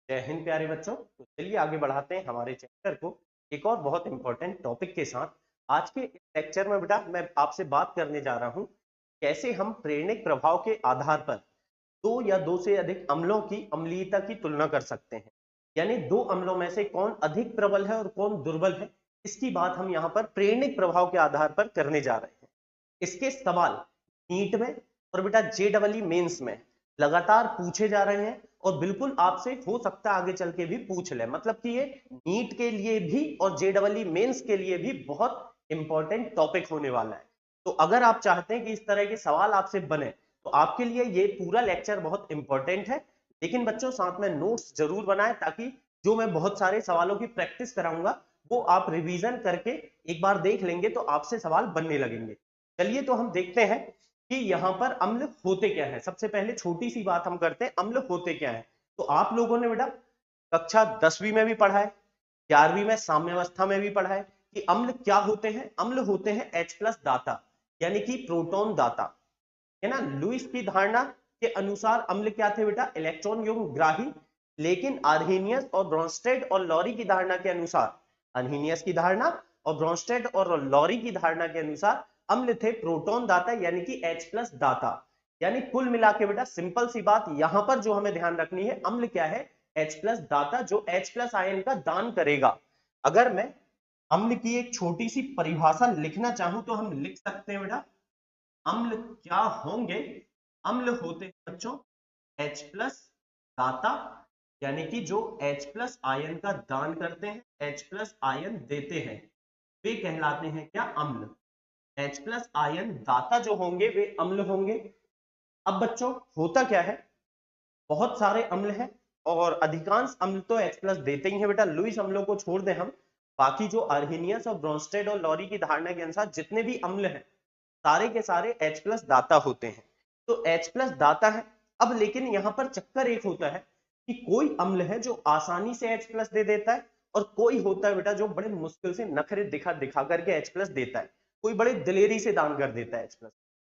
जय हिंद प्यारे बच्चों। तो चलिए आगे बढ़ाते हैं हमारे चैप्टर को एक और बहुत इंपॉर्टेंट टॉपिक के साथ। आज के इस लेक्चर में बेटा मैं आपसे बात करने जा रहा हूं कैसे हम प्रेरणिक प्रभाव के आधार पर दो या दो से अधिक अम्लों की अम्लीयता की तुलना कर सकते हैं। यानी दो अम्लों में से कौन अधिक प्रबल है और कौन दुर्बल है, इसकी बात हम यहाँ पर प्रेरणिक प्रभाव के आधार पर करने जा रहे हैं। इसके सवाल नीट में और बेटा JEE मेंस में लगातार पूछे जा रहे हैं और बिल्कुल आपसे हो सकता है आगे चल के भी पूछ ले। मतलब कि ये नीट के लिए भी और JEE मेंस के लिए भी बहुत इंपॉर्टेंट टॉपिक होने वाला है। तो अगर आप चाहते हैं कि इस तरह के सवाल आपसे बने तो आपके लिए ये पूरा लेक्चर बहुत इंपॉर्टेंट है। लेकिन बच्चों साथ में नोट्स जरूर बनाएं ताकि जो मैं बहुत सारे सवालों की प्रैक्टिस कराऊंगा वो आप रिवीजन करके एक बार देख लेंगे तो आपसे सवाल बनने लगेंगे। चलिए तो हम देखते हैं कि यहाँ पर अम्ल होते क्या है। सबसे पहले छोटी सी बात हम करते हैं, अम्ल होते क्या है। तो आप लोगों ने बेटा कक्षा 10वीं में भी पढ़ा है, 11वीं में साम्यावस्था में भी पढ़ा है कि अम्ल क्या होते हैं। अम्ल होते हैं H+ दाता यानी कि प्रोटॉन दाता, है ना। लुईस की धारणा के अनुसार अम्ल क्या थे बेटा, इलेक्ट्रॉन युग्म ग्राही। लेकिन आर्हेनियस और ब्रोंस्टेड और लॉरी की धारणा के अनुसार, आर्हेनियस की धारणा और ब्रोंस्टेड और लॉरी की धारणा के अनुसार अम्ल थे प्रोटॉन दाता यानी कि H+ दाता। यानी कुल मिला के बेटा सिंपल सी बात यहां पर जो हमें ध्यान रखनी है, अम्ल क्या है, H+ दाता जो H+ आयन का दान करेगा। अगर मैं अम्ल की एक छोटी सी परिभाषा लिखना चाहूं तो हम लिख सकते हैं बेटा, अम्ल क्या होंगे। अम्ल होते हैं बच्चों H+ दाता यानी कि जो H+ आयन का दान करते हैं, H+ आयन देते हैं, वे कहलाते हैं क्या, अम्ल। H+ आयन दाता जो होंगे वे अम्ल होंगे। अब बच्चों होता क्या है, बहुत सारे अम्ल हैं और अधिकांश अम्ल तो H+ देते ही हैं बेटा। लुईस अम्लों को छोड़ दें हम, बाकी जो आर्हेनियस और ब्रोंस्टेड और लॉरी की धारणा के अनुसार जितने भी अम्ल हैं सारे के सारे H+ दाता होते हैं। तो H+ दाता है। अब लेकिन यहां पर चक्कर एक होता है कि कोई अम्ल है जो आसानी से H+ दे देता है और कोई होता है बेटा जो बड़े मुश्किल से नखरे दिखा दिखा करके H+ देता है। कोई बड़े दिलेरी से दान कर देता है H+,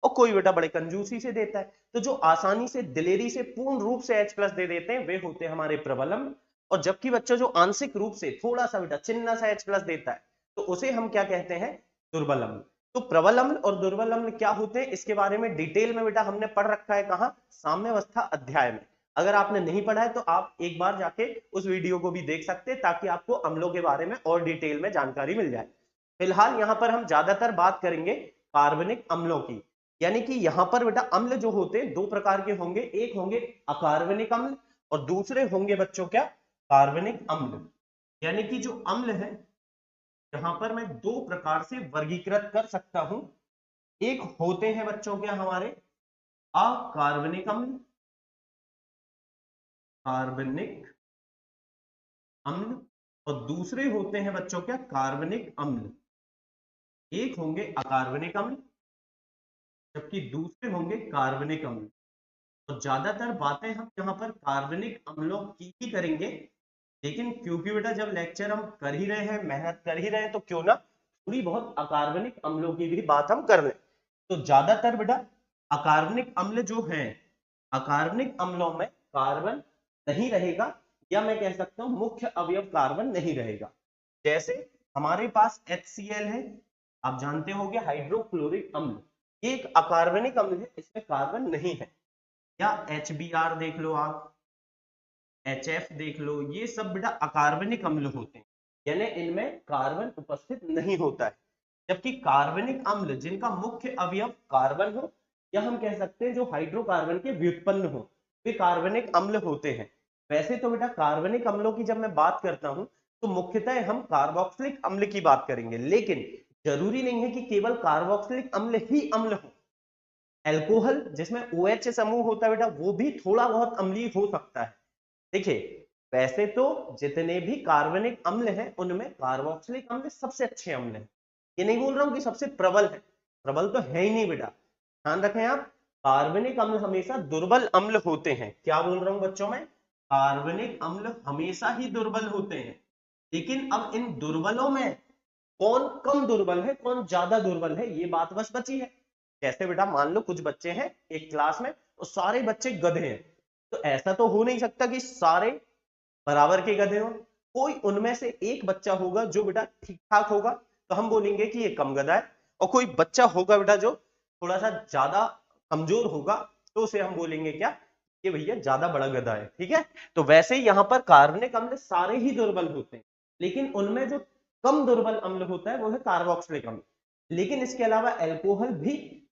और कोई बेटा बड़े कंजूसी से देता है। तो जो आसानी से दिलेरी से पूर्ण रूप से H+ दे देते हैं वे होते हैं हमारे प्रबल अम्ल। और जबकि बच्चा जो आंशिक रूप से थोड़ा सा बेटा चिन्ह सा H+ देता है तो उसे हम क्या कहते हैं, दुर्बल अम्ल। तो प्रबल अम्ल और दुर्बल अम्ल क्या होते हैं इसके बारे में डिटेल में बेटा हमने पढ़ रखा है, कहां, साम्यावस्था अध्याय में। अगर आपने नहीं पढ़ा है तो आप एक बार जाके उस वीडियो को भी देख सकते हैं ताकि आपको अम्लों के बारे में और डिटेल में जानकारी मिल जाए। फिलहाल यहां पर हम ज्यादातर बात करेंगे कार्बनिक अम्लों की। यानी कि यहां पर बेटा अम्ल जो होते हैं दो प्रकार के होंगे, एक होंगे अकार्बनिक अम्ल और दूसरे होंगे बच्चों क्या, कार्बनिक अम्ल। यानी कि जो अम्ल है यहां पर मैं दो प्रकार से वर्गीकृत कर सकता हूं। एक होते हैं बच्चों क्या हमारे अकार्बनिक अम्ल, कार्बनिक अम्ल, और दूसरे होते हैं बच्चों क्या, कार्बनिक अम्ल। एक होंगे अकार्बनिक अम्ल जबकि दूसरे होंगे कार्बनिक अम्ल। तो ज्यादातर बातें हम यहाँ पर कार्बनिक अम्लों की ही करेंगे। लेकिन क्योंकि बेटा जब लेक्चर हम कर ही रहे हैं, मेहनत कर ही रहे हैं, तो क्यों ना थोड़ी बहुत अकार्बनिक अम्लों की भी बात हम कर लें। तो ज्यादातर बेटा अकार्बनिक अम्ल जो है, अकार्बनिक अम्लों में कार्बन नहीं रहेगा, या मैं कह सकता हूं मुख्य अवयव कार्बन नहीं रहेगा। जैसे हमारे पास HCl है, आप जानते होंगे हाइड्रोक्लोरिक अम्ल, ये एक अकार्बनिक अम्ल है, इसमें कार्बन नहीं है। या HBr देख लो आप, HF देख लो, ये सब बेटा अकार्बनिक अम्ल होते हैं, यानी इनमें कार्बन उपस्थित नहीं होता है। जबकि कार्बनिक अम्ल जिनका मुख्य अवयव कार्बन हो, या हम कह सकते हैं जो हाइड्रोकार्बन के व्युत्पन्न हो, वे कार्बनिक अम्ल होते हैं। वैसे तो बेटा कार्बनिक अम्लों की जब मैं बात करता हूं तो मुख्यतः हम कार्बोक्सिलिक अम्ल की बात करेंगे, लेकिन जरूरी नहीं है कि केवल कार्बोक्सिलिक अम्ल ही अम्ल हो। एल्कोहल जिसमें OH समूह होता है बेटा वो भी थोड़ा बहुत अम्लीय हो सकता है। देखिए वैसे तो जितने भी कार्बनिक अम्ल हैं उनमें कार्बोक्सिलिक अम्ल सबसे अच्छे अम्ल हैं। ये नहीं बोल रहा हूं कि सबसे प्रबल है, प्रबल तो है ही नहीं बेटा। ध्यान रखें आप, कार्बनिक अम्ल हमेशा दुर्बल अम्ल होते हैं। क्या बोल रहा हूं बच्चों में, कार्बनिक अम्ल हमेशा ही दुर्बल होते हैं। लेकिन अब इन दुर्बलों में कौन कम दुर्बल है कौन ज्यादा दुर्बल है ये बात बस बची है। कैसे बेटा, मान लो कुछ बच्चे हैं एक क्लास में और सारे बच्चे गधे हैं, तो ऐसा तो हो नहीं सकता कि सारे बराबर के गधे हो, कोई उनमें से एक बच्चा होगा जो बेटा ठीक ठाक होगा तो हम बोलेंगे कि ये कम गधा है, और कोई बच्चा होगा बेटा जो थोड़ा सा ज्यादा कमजोर होगा तो उसे हम बोलेंगे क्या, ये भैया ज्यादा बड़ा गधा है। ठीक है, तो वैसे ही यहाँ पर कार्बनिक अम्ल सारे ही दुर्बल होते हैं, लेकिन उनमें जो कम दुर्बल अम्ल होता है वो है कार्बोक्सिलिक अम्ल। लेकिन इसके अलावा अल्कोहल भी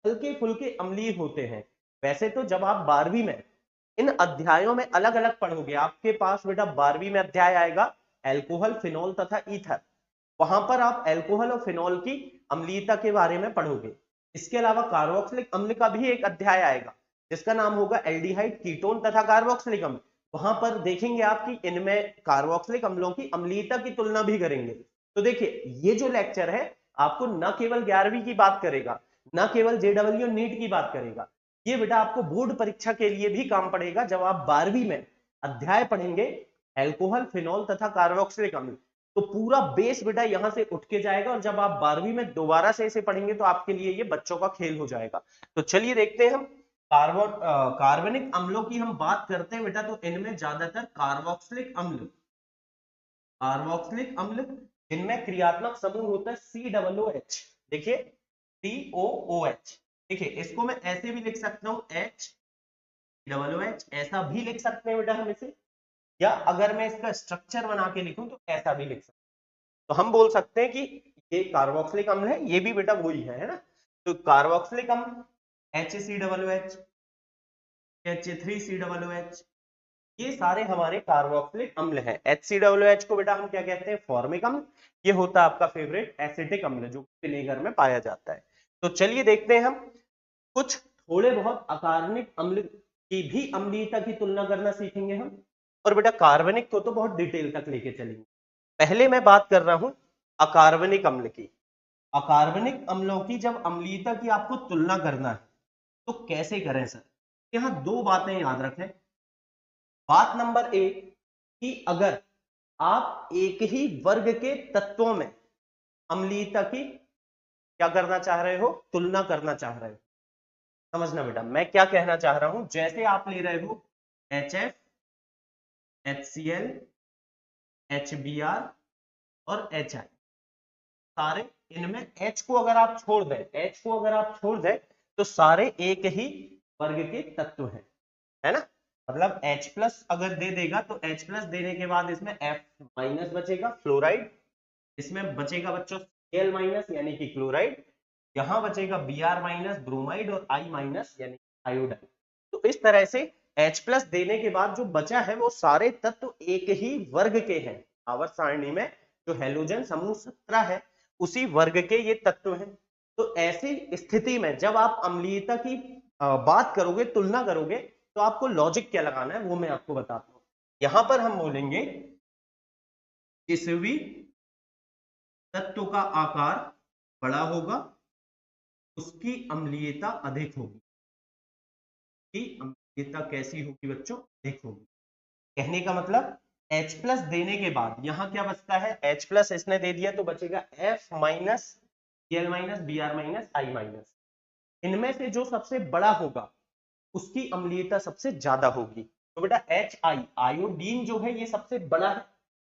हल्के फुल्के अम्लीय होते हैं। वैसे तो जब आप 12वीं में इन अध्यायों में अलग अलग पढ़ोगे, आपके पास बेटा 12वीं में अध्याय आएगा अल्कोहल, फिनॉल तथा ईथर, वहां पर आप अल्कोहल और फिनॉल की अम्लीयता के बारे में पढ़ोगे। इसके अलावा कार्बोक्सिलिक अम्ल का भी एक अध्याय आएगा जिसका नाम होगा एल्डिहाइड, कीटोन तथा कार्बोक्सिलिक अम्ल। वहां पर देखेंगे आप कि इनमें कार्बोक्सिलिक अम्लों की अम्लीयता की तुलना भी करेंगे। तो देखिए ये जो लेक्चर है आपको न केवल 11वीं की बात करेगा, न केवल जेडब्ल्यू नीट की बात करेगा, ये बेटा आपको बोर्ड परीक्षा के लिए भी काम पड़ेगा। जब आप 12वीं में अध्याय पढ़ेंगे अल्कोहल, फिनॉल तथा कार्बोक्सिलिक अम्ल, तो पूरा बेस बेटा यहां से उठ के जाएगा, और जब आप 12वीं में दोबारा से इसे पढ़ेंगे तो आपके लिए ये बच्चों का खेल हो जाएगा। तो चलिए देखते हैं हम कार्बनिक अम्लों की हम बात करते हैं बेटा, तो इनमें ज्यादातर कार्बोक्सिलिक अम्ल जिनमें क्रियात्मक समूह होता है COOH। देखिए COOH, देखिए इसको मैं ऐसे भी लिख सकता हूं HOOH, ऐसा भी लिख सकते हैं बेटा हम इसे, या अगर मैं इसका स्ट्रक्चर बना के लिखूं तो ऐसा भी लिख सकते हैं। तो हम बोल सकते हैं कि ये कार्बोक्सिलिक अम्ल है, ये भी बेटा वही है ना। तो कार्बोक्सिलिक अम्ल HCOOH, H3COOH, ये सारे हमारे कार्बोक्सिलिक अम्ल हैं। HCOOH को बेटा हम क्या कहते हैं, फॉर्मिक अम्ल। ये होता है आपका फेवरेट एसिटिक अम्ल जो विनेगर में पाया जाता है। तो चलिए देखते हैं हम कुछ थोड़े बहुत अकार्बनिक अम्ल की भी अम्लीयता की तुलना करना सीखेंगे हम, और बेटा कार्बनिक को तो बहुत डिटेल तक लेके चलेंगे। पहले मैं बात कर रहा हूं अकार्बनिक अम्ल की। अकार्बनिक अम्लों की जब अम्लीयता की आपको तुलना करना है तो कैसे करें सर, यहां दो बातें याद रखें। बात नंबर एक कि अगर आप एक ही वर्ग के तत्वों में अम्लीयता की क्या करना चाह रहे हो, तुलना करना चाह रहे हो, समझना बेटा मैं क्या कहना चाह रहा हूं। जैसे आप ले रहे हो HF, HCl, HBr और HI, सारे इनमें H को अगर आप छोड़ दें तो सारे एक ही वर्ग के तत्व हैं, है ना। मतलब H प्लस अगर दे देगा तो H प्लस देने के बाद इसमें F माइनस बचेगा फ्लोराइड, इसमें बचेगा बच्चों Cl माइनस यानी कि क्लोराइड, यहां बचेगा Br माइनस ब्रोमाइड, और I माइनस यानी आयोडाइड। तो इस तरह से H प्लस देने के बाद जो बचा है वो सारे तत्व एक ही वर्ग के हैं। आवर्त सारणी में जो हैलोजन समूह 17 है उसी वर्ग के ये तत्व हैं। तो ऐसी स्थिति में जब आप अम्लीयता की बात करोगे, तुलना करोगे, तो आपको लॉजिक क्या लगाना है वो मैं आपको बताता हूं। यहां पर हम बोलेंगे किस भी तत्व का आकार बड़ा होगा उसकी अम्लीयता अधिक होगी। की अम्लीयता कैसी होगी बच्चों, अधिक होगी। कहने का मतलब H प्लस देने के बाद यहां क्या बचता है, H प्लस इसने दे दिया तो बचेगा F minus, Cl minus, Br minus, I minus. इनमें से जो सबसे बड़ा होगा उसकी अम्लीयता सबसे ज्यादा होगी। तो बेटा HI, आयोडीन जो है ये सबसे बड़ा है,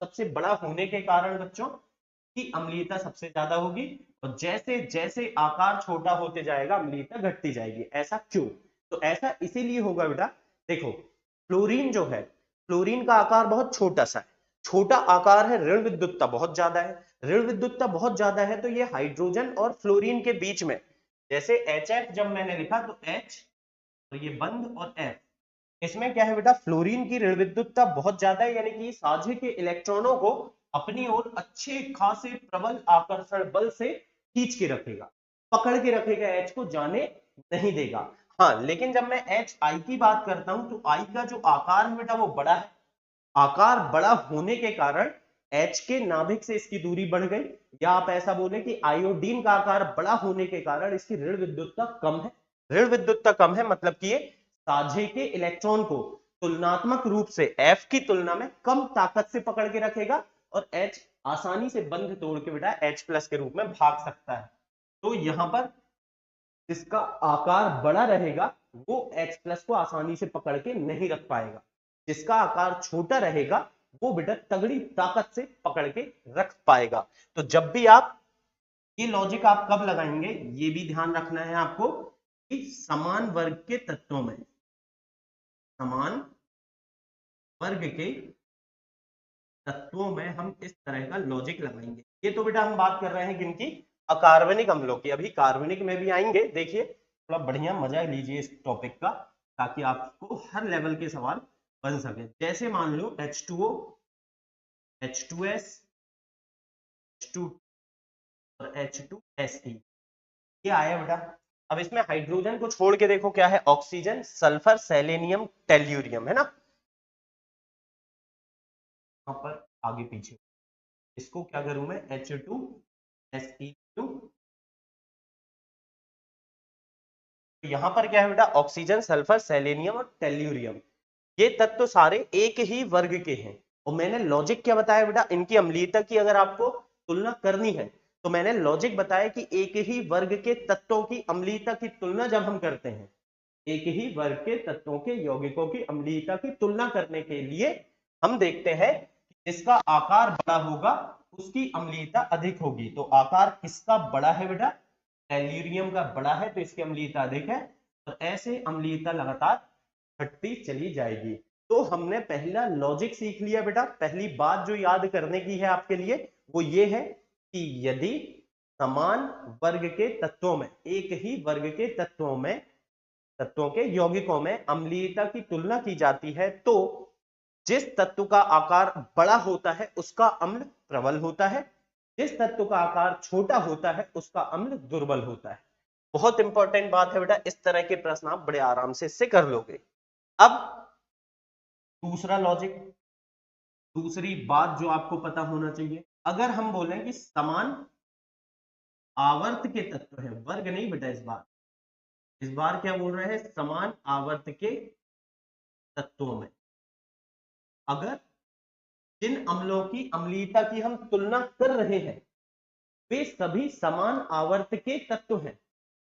सबसे बड़ा होने के कारण बच्चों की अम्लीयता सबसे ज्यादा होगी, और जैसे जैसे आकार छोटा होते जाएगा अम्लीयता घटती जाएगी। ऐसा क्यों, तो ऐसा इसीलिए होगा बेटा, देखो फ्लोरीन जो है, फ्लोरीन का आकार बहुत छोटा सा है, छोटा आकार है, ऋण विद्युतता बहुत ज्यादा है, ऋण विद्युतता बहुत ज्यादा है, तो ये हाइड्रोजन और फ्लोरीन के बीच में, जैसे HF जब मैंने लिखा तो H और ये बंद और F, इसमें क्या है बेटा, फ्लोरीन की ऋण विद्युतता बहुत ज्यादा है, यानी कि साझे के इलेक्ट्रॉनों को अपनी ओर अच्छे खासे प्रबल आकर्षण बल से खींच के रखेगा, पकड़ के रखेगा, H को जाने नहीं देगा। हाँ, लेकिन जब मैं HI की बात करता हूं तो I का जो आकार है बेटा वो बड़ा है, आकार बड़ा होने के कारण H के नाभिक से इसकी दूरी बढ़ गई, या आप ऐसा बोले कि आयोडीन का आकार बड़ा होने के कारण इसकी ऋण विद्युतता कम है। ऋण विद्युतता कम है मतलब कि ये साझे के इलेक्ट्रॉन को तुलनात्मक रूप से F की तुलना में कम ताकत से पकड़ के रखेगा, और H आसानी से बंध तोड़ के बेटा H प्लस के रूप में भाग सकता है। तो यहां पर जिसका आकार बड़ा रहेगा वो H प्लस को आसानी से पकड़ के नहीं रख पाएगा, जिसका आकार छोटा रहेगा वो बेटा तगड़ी ताकत से पकड़ के रख पाएगा। तो जब भी आप ये लॉजिक आप कब लगाएंगे, ये भी ध्यान रखना है आपको कि समान वर्ग के तत्वों में, समान वर्ग के तत्वों में हम इस तरह का लॉजिक लगाएंगे। ये तो बेटा हम बात कर रहे हैं किनकी, अकार्बनिक अम्लों की। अभी कार्बनिक में भी आएंगे, देखिए थोड़ा बढ़िया मजा लीजिए इस टॉपिक का, ताकि आपको हर लेवल के सवाल बन सके। जैसे मान लो H2O, H2S, H2 और H2SE, ये आया बेटा। अब इसमें हाइड्रोजन को छोड़ के देखो क्या है, ऑक्सीजन, सल्फर, सेलेनियम, टेल्यूरियम, है ना। यहाँ पर आगे पीछे इसको क्या करूं मैं, H2SE2। यहां पर क्या है बेटा, ऑक्सीजन, सल्फर, सेलेनियम और टेल्यूरियम, ये तत्व सारे एक ही वर्ग के हैं। और मैंने लॉजिक क्या बताया बेटा, इनकी अम्लीयता की अगर आपको तुलना करनी है तो मैंने लॉजिक बताया कि एक ही वर्ग के तत्वों की अम्लीयता की तुलना जब हम करते हैं, एक ही वर्ग के तत्वों के यौगिकों की अम्लीयता की तुलना करने के लिए हम देखते हैं जिसका आकार बड़ा होगा उसकी अम्लीयता अधिक होगी। तो आकार किसका बड़ा है बेटा, टेल्यूरियम का बड़ा है, तो इसकी अम्लीयता अधिक है। और ऐसे अम्लीयता लगातार घटती चली जाएगी। तो हमने पहला लॉजिक सीख लिया बेटा। पहली बात जो याद करने की है आपके लिए वो ये है कि यदि समान वर्ग के तत्वों में, एक ही वर्ग के तत्वों के यौगिकों में अम्लीयता की तुलना की जाती है, तो जिस तत्व का आकार बड़ा होता है उसका अम्ल प्रबल होता है, जिस तत्व का आकार छोटा होता है उसका अम्ल दुर्बल होता है। बहुत इंपॉर्टेंट बात है बेटा, इस तरह के प्रश्न आप बड़े आराम से इससे कर लोगे। अब दूसरा लॉजिक, दूसरी बात जो आपको पता होना चाहिए, अगर हम बोलें कि समान आवर्त के तत्व है, वर्ग नहीं बेटा, इस बार क्या बोल रहे हैं, समान आवर्त के तत्वों में अगर जिन अम्लों की अम्लीयता की हम तुलना कर रहे हैं वे सभी समान आवर्त के तत्व हैं,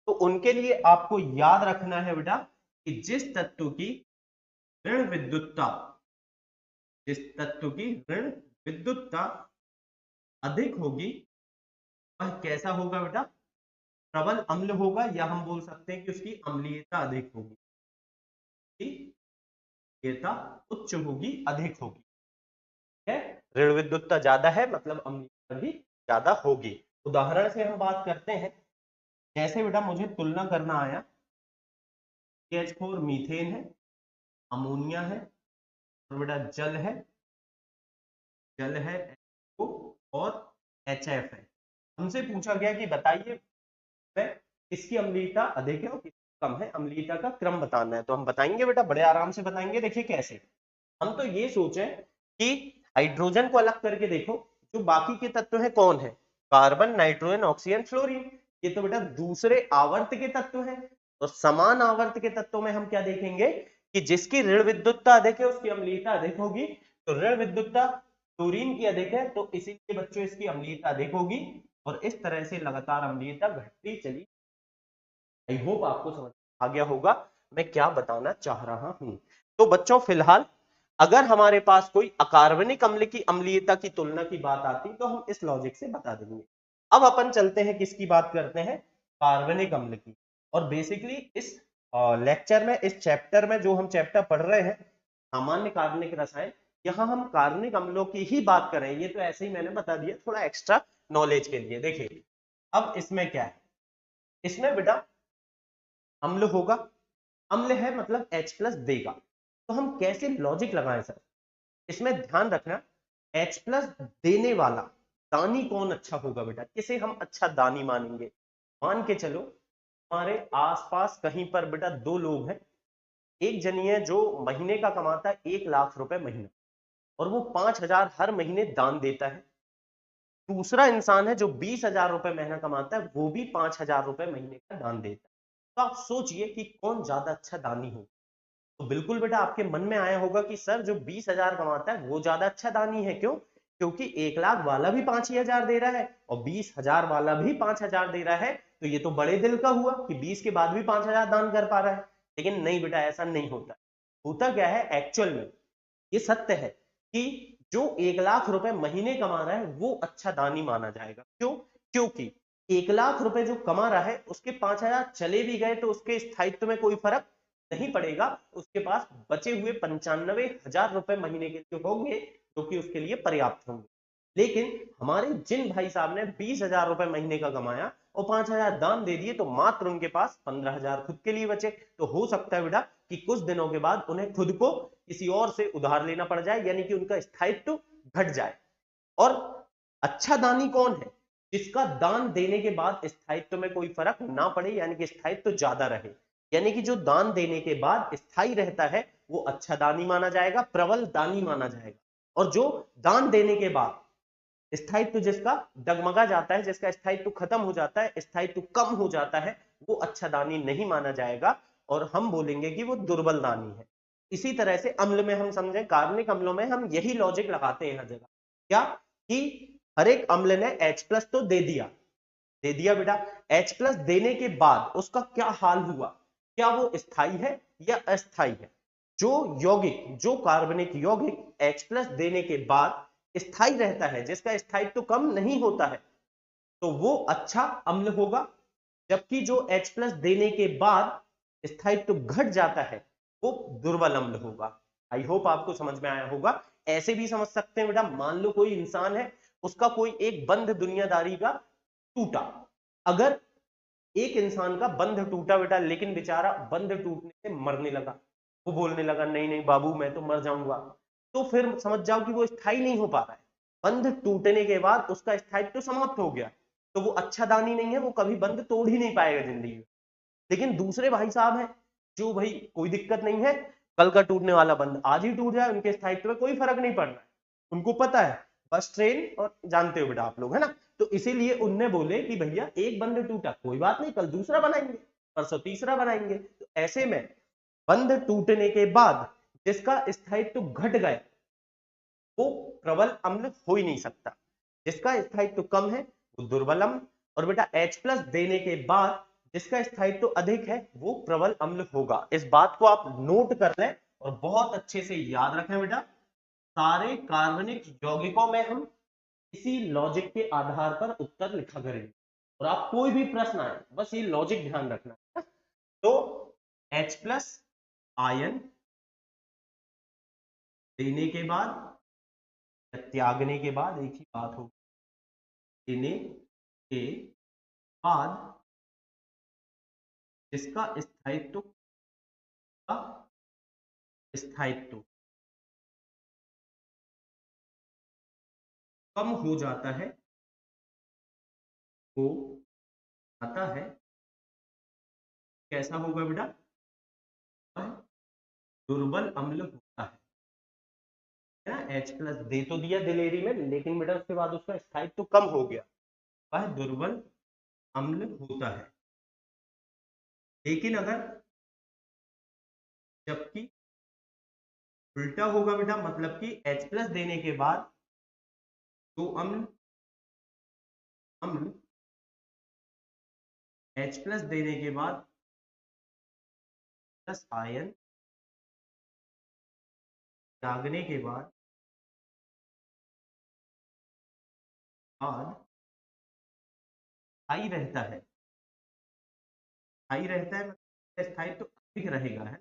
तो उनके लिए आपको याद रखना है बेटा कि जिस तत्व की ऋण विद्युतता, जिस तत्व की ऋण विद्युतता अधिक होगी वह कैसा होगा बेटा, प्रबल अम्ल होगा, या हम बोल सकते हैं कि उसकी अम्लीयता अधिक होगी, अम्लीयता उच्च होगी, अधिक होगी। है, ऋण विद्युतता ज्यादा है मतलब अम्लीयता भी ज्यादा होगी। उदाहरण से हम बात करते हैं, जैसे बेटा मुझे तुलना करना आया, CH4 मीथेन है, अमोनिया है, और बेटा जल है और HF है। हमसे पूछा गया कि बताइए किसकी अम्लीयता अधिक है और किसकी कम है, अम्लीयता का क्रम बताना है। तो हम बताएंगे बेटा, बड़े आराम से बताएंगे। देखिए कैसे, हम तो ये सोचें कि हाइड्रोजन को अलग करके देखो, जो बाकी के तत्व हैं कौन है, कार्बन, नाइट्रोजन, ऑक्सीजन, फ्लोरीन, ये तो बेटा दूसरे आवर्त के तत्व हैं। तो समान आवर्त के तत्वों में हम क्या देखेंगे कि जिसकी ऋण विद्युतता अधिक है उसकी अम्लीयता अधिक होगी। तो ऋण विद्युतता क्लोरीन की अधिक है तो इसीलिए बच्चों इसकी अम्लीयता अधिक होगी, और इस तरह से लगातार अम्लीयता घटती चली। आई होप आपको समझ आ गया होगा मैं क्या बताना चाह रहा हूं। तो बच्चों फिलहाल अगर हमारे पास कोई अकार्बनिक अम्ल की अम्लीयता की तुलना की बात आती तो हम इस लॉजिक से बता देंगे। अब अपन चलते हैं किसकी बात करते हैं, कार्बनिक अम्ल की। और बेसिकली इस लेक्चर में, इस चैप्टर में जो हम चैप्टर पढ़ रहे हैं सामान्य कार्बनिक रसायन, यहाँ हम कार्बनिक अम्लों की ही बात करें। ये तो ऐसे ही मैंने बता दिया थोड़ा एक्स्ट्रा नॉलेज के लिए। देखिए अब इसमें क्या है, इसमें बेटा अम्ल होगा, अम्ल है मतलब H+ देगा। तो हम कैसे लॉजिक लगाएं सर, इसमें ध्यान रखना H+ देने वाला दानी कौन अच्छा होगा बेटा, किसे हम अच्छा दानी मानेंगे। मान के चलो हमारे आसपास कहीं पर बेटा दो लोग हैं, एक जनी है जो महीने का कमाता है 1 लाख रुपए महीना और वो 5,000 हर महीने दान देता है। दूसरा इंसान है जो 20,000 रुपए महीना कमाता है, वो भी 5,000 रुपए महीने का दान देता है। तो आप सोचिए कि कौन ज्यादा अच्छा दानी हो। तो बिल्कुल बेटा आपके मन में आया होगा कि सर जो 20,000 कमाता है वो ज्यादा अच्छा दानी है। क्यों? क्योंकि 1 लाख वाला भी 5,000 दे रहा है और 20,000 वाला भी 5,000 दे रहा है, तो ये तो बड़े दिल का हुआ कि 20 के बाद भी 5,000 दान कर पा रहा है। लेकिन नहीं बेटा, ऐसा नहीं होता। होता क्या है एक्चुअल में, ये सत्य है कि जो 1 लाख रुपए महीने कमा रहा है वो अच्छा दानी माना जाएगा। क्यों? क्योंकि 1 लाख रुपए जो कमा रहा है उसके 5,000 चले भी गए तो उसके स्थायित्व में कोई फर्क नहीं पड़ेगा, उसके पास बचे हुए 95,000 रुपए महीने के लिए होंगे जो कि उसके लिए पर्याप्त होंगे। लेकिन हमारे जिन भाई साहब ने 20,000 रुपए महीने का कमाया और 5,000 दान दे दिए तो मात्र उनके पास 15,000 खुद के लिए बचे। तो हो सकता है बेटा कि कुछ दिनों के बाद उन्हें खुद को किसी और से उधार लेना पड़ जाए, यानी कि उनका स्थायित्व घट जाए। और अच्छा दानी कौन है? जिसका दान देने के बाद स्थायित्व में कोई फर्क ना पड़े, यानी कि स्थायित्व ज्यादा रहे, यानी कि जो दान देने के बाद स्थायी रहता है वो अच्छा दानी माना जाएगा, प्रबल दानी माना जाएगा। और जो दान देने के बाद स्थायित्व जिसका डगमगा जाता है, जिसका स्थायित्व खत्म हो जाता है, स्थायित्व कम हो जाता है, वो अच्छा दानी नहीं माना जाएगा और हम बोलेंगे कि वो दुर्बल दानी है। इसी तरह से अम्ल में हम समझें, कार्बनिक अम्लों में हम यही लॉजिक लगाते हैं हर जगह, क्या कि हर एक अम्ल ने H+ तो दे दिया बेटा, H+ देने के बाद उसका क्या हाल हुआ, क्या वो स्थायी है या अस्थायी है? जो यौगिक, जो कार्बनिक यौगिक H+ देने के बाद स्थायी रहता है, जिसका स्थायित्व तो कम नहीं होता है, तो वो अच्छा अम्ल होगा। जबकि जो H+ देने के बाद स्थायित्व घट जाता है वो दुर्बल अम्ल होगा। आई होप आपको समझ में आया होगा। ऐसे भी समझ सकते हैं बेटा, मान लो कोई इंसान है, उसका कोई एक बंध दुनियादारी का टूटा। अगर एक इंसान का बंध टूटा बेटा, लेकिन बेचारा बंध टूटने से मरने लगा, वो बोलने लगा नहीं नहीं बाबू मैं तो मर जाऊंगा, तो फिर समझ जाओ कि वो स्थायी नहीं हो पा रहा है। बंध टूटने के बाद उसका स्थायित्व तो समाप्त हो गया, तो वो अच्छा दानी नहीं है, वो कभी बंध तोड़ ही नहीं पाएगा जिंदगी में। लेकिन दूसरे भाई साहब हैं जो भाई कोई दिक्कत नहीं है, कल का टूटने वाला बंध आज ही टूट जाए, उनके स्थायित्व में कोई फर्क नहीं पड़ना है, उनको पता है बस ट्रेन, और जानते हो बेटा आप लोग, है ना। तो इसीलिए उनने बोले कि भैया एक बंध टूटा कोई बात नहीं, कल दूसरा बनाएंगे, परसों तीसरा बनाएंगे। तो ऐसे में बंध टूटने के बाद जिसका स्थायित्व घट गया वो प्रबल अम्ल हो ही नहीं सकता, जिसका स्थायित्व कम है वो दुर्बल अम्ल, और बेटा H+ देने के बाद जिसका स्थायित्व अधिक है वो प्रबल अम्ल होगा। इस बात को आप नोट कर लें और बहुत अच्छे से याद रखें बेटा। सारे कार्बनिक यौगिकों में हम इसी लॉजिक के आधार पर उत्तर लिखा करेंगे, और आप कोई भी प्रश्न आए बस ये लॉजिक ध्यान रखना है। तो H+ आयन देने के बाद, त्यागने के बाद, एक ही बात होगी, देने के बाद जिसका स्थायित्व का स्थायित्व कम हो जाता है, वो आता है, कैसा होगा बेटा? दुर्बल अम्ल होता है ना। H+ दे तो दिया दिलेरी में, लेकिन बेटा उसके बाद उसका स्थायित्व कम हो गया, वह दुर्बल अम्ल होता है। लेकिन अगर जबकि उल्टा होगा बेटा, मतलब कि H+ देने के बाद जो अम्ल अम्ल H+ देने के बाद प्लस आयन त्यागने के बाद स्थायी रहता है, स्थायी रहता है मतलब स्थायी तो अधिक रहेगा, है ना,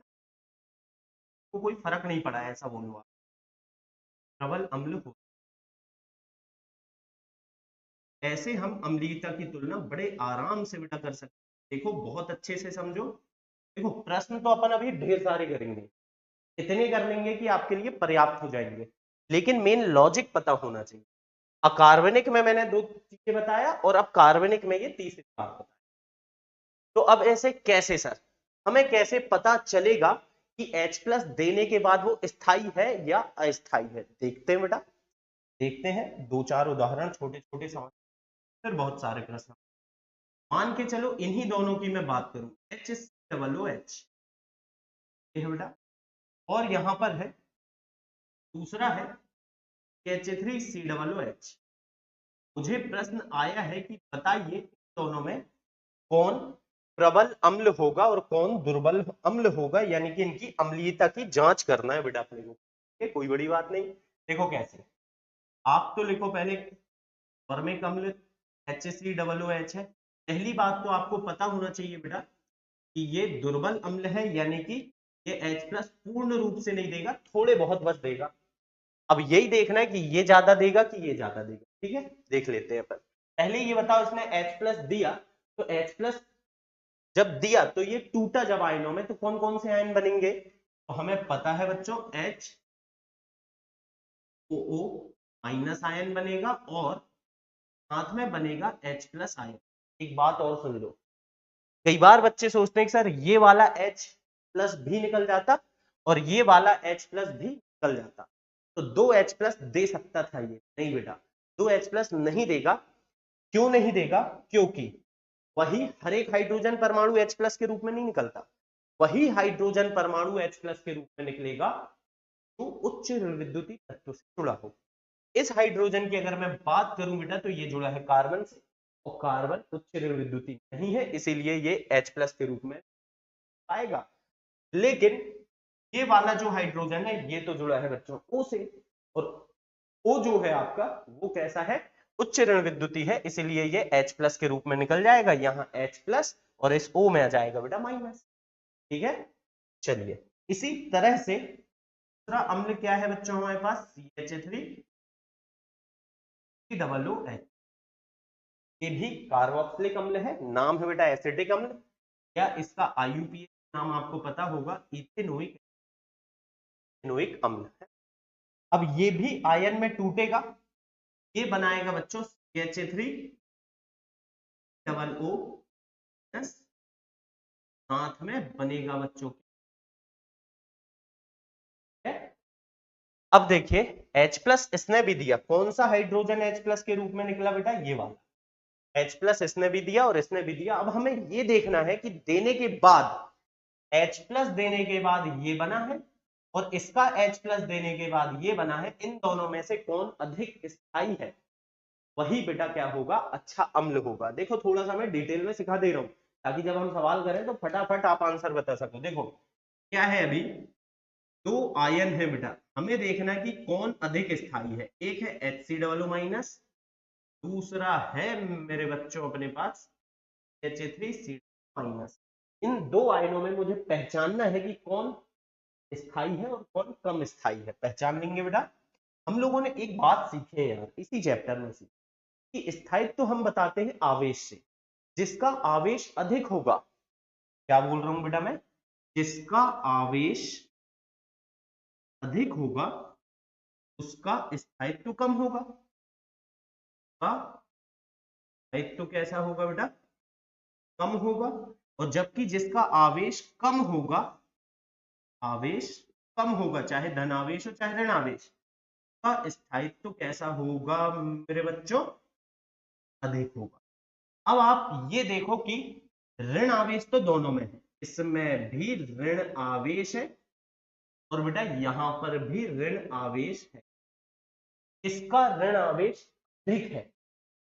तो कोई फर्क नहीं पड़ा है, ऐसा बोलूंगा प्रबल अम्ल हो। ऐसे हम अम्लीयता की तुलना बड़े आराम से बेटा कर सकते हैं। देखो बहुत अच्छे से समझो, देखो प्रश्न तो अपन अभी ढेर सारे करेंगे, इतने कर लेंगे कि आपके लिए पर्याप्त हो जाएंगे, लेकिन मेन लॉजिक पता होना चाहिए। अकार्बनिक में मैंने 2 चीजें बताया और अब कार्बनिक में ये तीसरी बात बताया। तो अब ऐसे कैसे सर, हमें कैसे पता चलेगा कि H+ देने के बाद वो स्थायी है या अस्थायी है? देखते हैं बेटा, देखते हैं 2-4 उदाहरण, छोटे छोटे समझ, फिर बहुत सारे प्रश्न। मान के चलो इन्हीं दोनों की मैं बात करूं, HCOOH ये है बेटा, और यहां पर है दूसरा है H3COOH। मुझे प्रश्न आया है कि बताइए इन दोनों में कौन प्रबल अम्ल होगा और कौन दुर्बल अम्ल होगा, यानी कि इनकी अम्लीयता की जांच करना है बेटा अपने को। कोई बड़ी बात नहीं। देखो कैसे, आप तो लिखो पहले फॉर्मिक अम्ल HCOOH है। पहली बात तो आपको पता होना चाहिए बेटा कि ये दुर्बल अम्ल है, यानी कि ये H+ पूर्ण रूप से नहीं देगा, थोड़े बहुत बस देगा। अब यही देखना है कि ये ज्यादा देगा कि ये ज्यादा देगा। ठीक है, देख लेते हैं अपन। पहले ये बताओ, इसने H+ दिया, तो H+ जब दिया तो ये टूटा जब आयनों में, तो कौन कौन से आयन बनेंगे? तो हमें पता है बच्चों HOO माइनस आयन बनेगा और साथ में बनेगा H+ आयन। एक बात और सुन लो, कई बार बच्चे सोचते हैं कि सर ये वाला H+ भी निकल जाता और ये वाला H+ भी निकल जाता, तो 2 H+ दे सकता था ये। नहीं बेटा, 2 H+ नहीं देगा। क्यों नहीं देगा? क्योंकि वही हर एक हाइड्रोजन परमाणु H+ के रूप में नहीं निकलता, वही हाइड्रोजन परमाणु H+ के रूप में निकलेगा जो उच्च विद्युतीय तत्व से जुड़ा हो। इस हाइड्रोजन की अगर मैं बात करूं बेटा, तो ये जुड़ा है कार्बन से, और कार्बन उच्च विद्युतीय नहीं है, इसीलिए ये H+ के रूप में आएगा। लेकिन ये वाला जो हाइड्रोजन है ये तो जुड़ा है बच्चों O से, और O जो है आपका वो कैसा है? उच्च ऋण विद्युतीय है, इसलिए ये H+ के रूप में निकल जाएगा। यहाँ H+ और इस O में आ जाएगा बेटा माइनस। ठीक है, चलिए इसी तरह से दूसरा अम्ल क्या है बच्चों हमारे पास? CH3COOH। ये भी कार्बोक्सिलिक अम्ल है, नाम है बेटा एसिटिक अम्ल, या इसका IUPAC नाम आपको पता होगा, इथेनोइक अम्ल है। अब ये भी आयन में टूटेगा, ये बनाएगा बच्चों CH3OO, साथ में बनेगा बच्चों। अब देखिए H+ इसने भी दिया, कौन सा हाइड्रोजन H+ के रूप में निकला बेटा? ये वाला H+ इसने भी दिया और इसने भी दिया। अब हमें ये देखना है कि देने के बाद, H+ देने के बाद ये बना है और इसका H+ देने के बाद ये बना है, इन दोनों में से कौन अधिक स्थायी है, वही बेटा क्या होगा? अच्छा अम्ल होगा। देखो थोड़ा सा मैं डिटेल में सिखा दे रहा हूं, ताकि जब हम सवाल करें तो फटाफट आप आंसर बता सको। देखो क्या है, अभी दो आयन है बेटा, हमें देखना है कि कौन अधिक स्थायी है। एक है HCOO माइनस, दूसरा है मेरे बच्चों अपने पास HA3CO माइनस। इन दो आयनों में मुझे पहचानना है कि कौन स्थायी है और कौन कम स्थायी है। पहचान लेंगे बेटा। हम लोगों ने एक बात सीखी है यार इसी चैप्टर में कि स्थायित्व तो हम बताते हैं आवेश से, जिसका आवेश अधिक होगा, क्या बोल रहा हूं बेटा मैं? जिसका आवेश अधिक होगा उसका स्थायित्व कम होगा। स्थायित्व कैसा होगा बेटा? कम होगा। और जबकि जिसका आवेश कम होगा, आवेश कम होगा, चाहे धनावेश हो चाहे ऋण आवेश, का स्थायित्व कैसा होगा मेरे बच्चों? अधिक होगा। अब आप ये देखो कि ऋण आवेश तो दोनों में है, इसमें भी ऋण आवेश है और बेटा यहां पर भी ऋण आवेश है। इसका ऋण आवेश अधिक है,